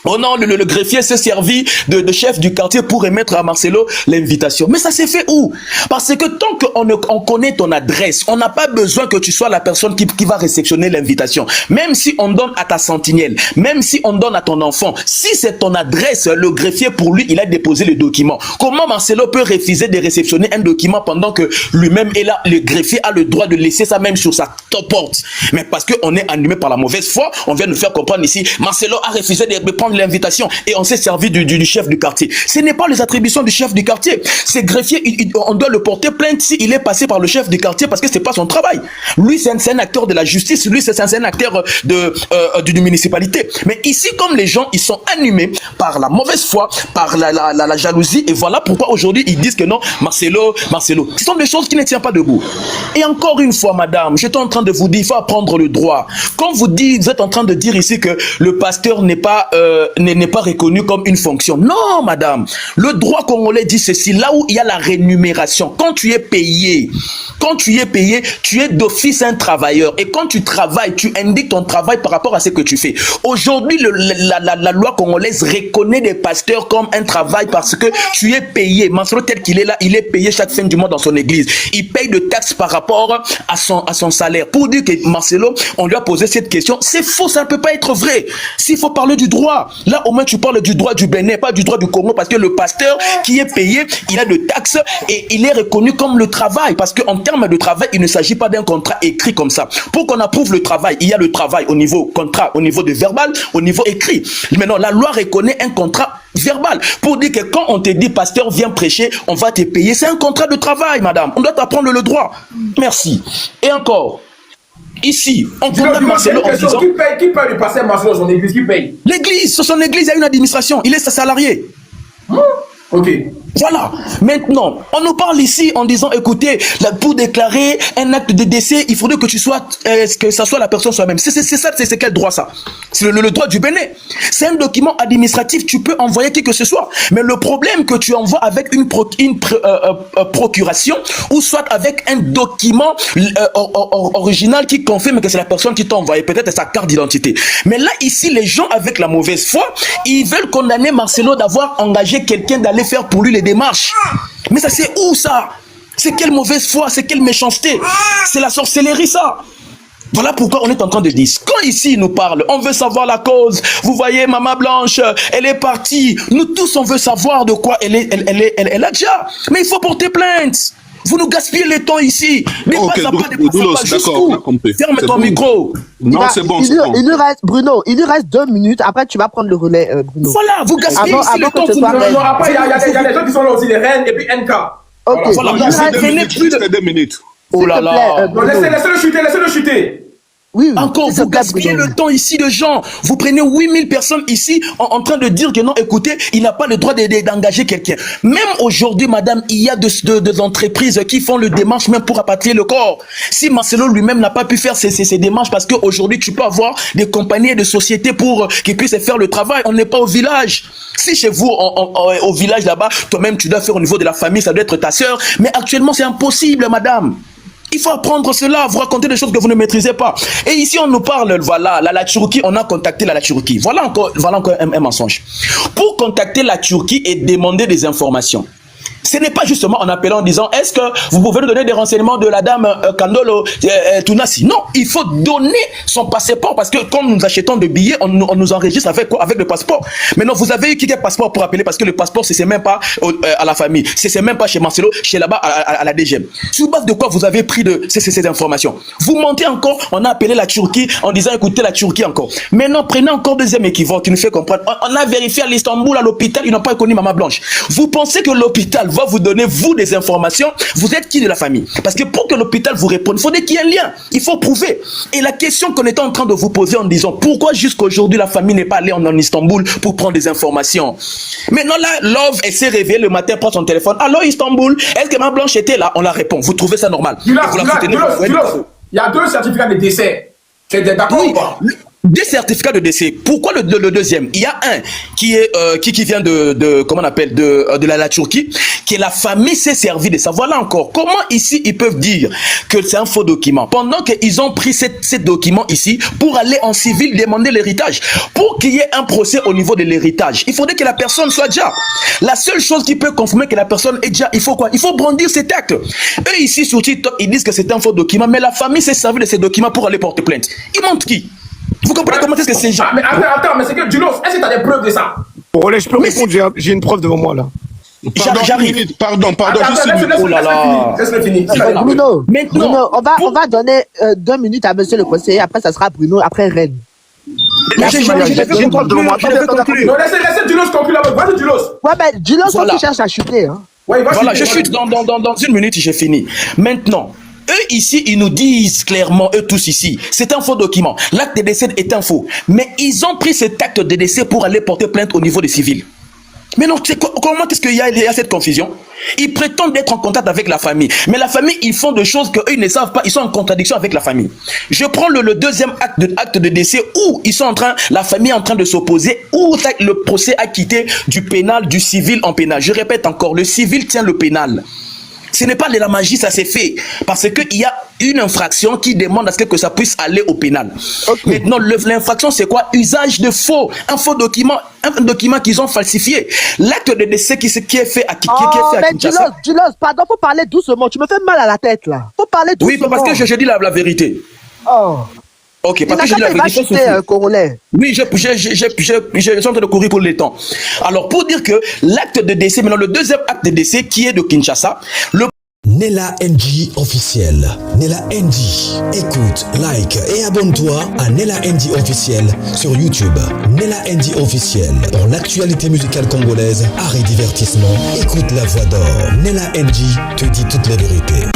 Oh non, le greffier s'est servi de chef du quartier pour émettre à Marcelo l'invitation. Mais ça s'est fait où? Parce que tant qu'on connaît ton adresse, on n'a pas besoin que tu sois la personne qui va réceptionner l'invitation. Même si on donne à ta sentinelle, même si on donne à ton enfant, si c'est ton adresse, le greffier pour lui, il a déposé le document. Comment Marcelo peut refuser de réceptionner un document pendant que lui-même est là, le greffier a le droit de laisser ça même sur sa porte? Mais parce qu'on est animé par la mauvaise foi, on vient nous faire comprendre ici, Marcelo a refusé de prendre l'invitation et on s'est servi du chef du quartier. Ce n'est pas les attributions du chef du quartier. C'est greffier, on doit le porter plainte s'il est passé par le chef du quartier parce que c'est pas son travail. Lui, c'est un acteur de la justice. Lui, c'est un acteur d'une municipalité. Mais ici, comme les gens, ils sont animés par la mauvaise foi, par la jalousie, et voilà pourquoi aujourd'hui ils disent que non, Marcelo. Ce sont des choses qui ne tiennent pas debout. Et encore une fois, madame, j'étais en train de vous dire, il faut apprendre le droit. Quand vous êtes en train de dire ici que le pasteur n'est pas reconnu comme une fonction. Non, madame. Le droit congolais dit ceci. Là où il y a la rémunération, quand tu es payé, tu es d'office un travailleur. Et quand tu travailles, tu indiques ton travail par rapport à ce que tu fais. Aujourd'hui, la loi congolaise reconnaît les pasteurs comme un travail parce que tu es payé. Marcelo, tel qu'il est là, il est payé chaque fin du mois dans son église. Il paye de taxes par rapport à son salaire. Pour dire que Marcelo, on lui a posé cette question, c'est faux, ça ne peut pas être vrai. S'il faut parler du droit, là au moins tu parles du droit du Bénin, pas du droit du Congo, parce que le pasteur qui est payé, il a de taxes et il est reconnu comme le travail, parce qu'en termes de travail, il ne s'agit pas d'un contrat écrit comme ça. Pour qu'on approuve le travail, il y a le travail au niveau contrat, au niveau de verbal, au niveau écrit. Maintenant, la loi reconnaît un contrat verbal. Pour dire que quand on te dit pasteur viens prêcher, on va te payer, c'est un contrat de travail, madame. On doit t'apprendre le droit. Merci. Et encore, ici, on condamne Marcelo en disant... Qui paye le pasteur Marcelo dans son église? Qui paye? L'église, sur son église, il y a une administration. Il est sa salarié. Ok. Voilà. Maintenant, on nous parle ici en disant, écoutez, pour déclarer un acte de décès, il faudrait que tu sois, que ça soit la personne soi-même. C'est ça, c'est quel droit ça? C'est le droit du Bénin. C'est un document administratif, tu peux envoyer qui que ce soit. Mais le problème que tu envoies avec une procuration ou soit avec un document original qui confirme que c'est la personne qui t'a envoyé, peut-être sa carte d'identité. Mais là, ici, les gens avec la mauvaise foi, ils veulent condamner Marcelo d'avoir engagé quelqu'un d'aller faire pour lui les démarches. Mais ça, c'est où ça? C'est quelle mauvaise foi? C'est quelle méchanceté? C'est la sorcellerie, ça. Voilà pourquoi on est en train de dire. Quand ici, il nous parle, on veut savoir la cause. Vous voyez, Maman Blanche, elle est partie. Nous tous, on veut savoir de quoi elle a déjà. Mais il faut porter plainte. Vous nous gaspillez le temps ici. Ferme ton micro. Non, c'est bon. Il nous reste, Bruno, il nous reste 2 minutes. Après, tu vas prendre le relais, Bruno. Voilà, vous gaspillez ici le temps. Après, il y a des gens qui sont là aussi, les reines et puis NK. Ok, voilà, c'est 2 minutes. Oh là là. Laissez-le chuter. Oui, encore, vous gaspillez le temps ici de gens. Vous prenez 8000 personnes ici en train de dire que non, écoutez, il n'a pas le droit d'engager quelqu'un. Même aujourd'hui, madame, il y a des entreprises qui font le démarche même pour rapatrier le corps. Si Marcelo lui-même n'a pas pu faire ces démarches, parce qu'aujourd'hui, tu peux avoir des compagnies et des sociétés pour qu'ils puissent faire le travail. On n'est pas au village. Si chez vous, au village là-bas, toi-même, tu dois faire au niveau de la famille, ça doit être ta sœur. Mais actuellement, c'est impossible, madame. Il faut apprendre cela, vous raconter des choses que vous ne maîtrisez pas. Et ici, on nous parle, voilà, la Turquie, on a contacté la Turquie. Voilà encore un mensonge. Pour contacter la Turquie et demander des informations, ce n'est pas justement en appelant en disant est-ce que vous pouvez nous donner des renseignements de la dame Kandolo Tunasi. Non, il faut donner son passeport parce que quand nous achetons des billets, on nous enregistre avec quoi? Avec le passeport. Maintenant, vous avez eu quel passeport pour appeler parce que le passeport, c'est même pas à la famille, c'est même pas chez Marcelo, chez là-bas à la DGM. Sur base de quoi vous avez pris ces informations? Vous mentez encore, on a appelé la Turquie en disant écoutez la Turquie encore. Maintenant, prenez encore deuxième équivoque qui nous fait comprendre. On a vérifié à l'Istanbul, à l'hôpital, ils n'ont pas reconnu Maman Blanche. Vous pensez que l'hôpital va vous donner, vous, des informations, vous êtes qui de la famille? Parce que pour que l'hôpital vous réponde, il faut qu'il y ait un lien. Il faut prouver. Et la question qu'on était en train de vous poser en disant, pourquoi jusqu'à aujourd'hui la famille n'est pas allée en Istanbul pour prendre des informations? Maintenant là, Love, elle s'est réveillée le matin, prend son téléphone. Allô Istanbul, est-ce que Maman Blanche était là? On la répond. Vous trouvez ça normal? Il y a 2 certificats de décès. Tu es d'accord ou pas? Des certificats de décès. Pourquoi le deuxième? Il y a un qui est qui vient comment on appelle de la Turquie, que la famille s'est servie de ça. Voilà encore. Comment ici ils peuvent dire que c'est un faux document pendant qu'ils ont pris ces documents ici pour aller en civil demander l'héritage. Pour qu'il y ait un procès au niveau de l'héritage, il faudrait que la personne soit déjà. La seule chose qui peut confirmer que la personne est déjà, il faut quoi? Il faut brandir cet acte. Eux ici sur TikTok, ils disent que c'est un faux document, mais la famille s'est servie de ces documents pour aller porter plainte. Ils montrent qui? Vous comprenez comment est-ce que c'est gens? Mais attends, mais c'est que Dulos, est-ce que tu as des preuves de ça? Bon, je peux répondre, j'ai une preuve devant moi là. J'arrive. Pardon, juste une minute. Oh là là. Laisse-le finir. Bruno, maintenant, on va donner 2 minutes à monsieur le conseiller, après ça sera Bruno, après Rennes. J'ai une preuve devant moi. Non, laissez Dulos conclure là-bas. Vas-y, Dulos. Ouais, ben Dulos, qui cherche à chuter. Hein. Ouais, voilà, je chute dans 1 minute, j'ai fini. Maintenant, eux ici, ils nous disent clairement, eux tous ici, c'est un faux document. L'acte de décès est un faux. Mais ils ont pris cet acte de décès pour aller porter plainte au niveau des civils. Mais non, comment est-ce qu'il y a cette confusion? Ils prétendent être en contact avec la famille. Mais la famille, ils font des choses qu'eux, ils ne savent pas. Ils sont en contradiction avec la famille. Je prends le deuxième acte de décès où la famille est en train de s'opposer, où le procès a quitté du pénal, du civil en pénal. Je répète encore, le civil tient le pénal. Ce n'est pas de la magie, ça s'est fait. Parce qu'il y a une infraction qui demande à ce que ça puisse aller au pénal. Okay. Maintenant, l'infraction, c'est quoi? Usage de faux. Un faux document, un document qu'ils ont falsifié. L'acte de décès qui est fait à Kinshasa. Dulos, pardon, faut parler doucement. Tu me fais mal à la tête, là. Faut parler doucement. Oui, parce que je dis la vérité. Oh. Ok, parce que je dis la vérité. Oui, je suis en train de courir pour le temps. Alors, pour dire que l'acte de décès, maintenant le deuxième acte de décès qui est de Kinshasa, Nella NG officiel. Nella NG. Écoute, like et abonne-toi à Nella NG officiel sur YouTube. Nella NG officiel. Pour l'actualité musicale congolaise, art et divertissement, écoute la voix d'or. Nella NG te dit toutes les vérités.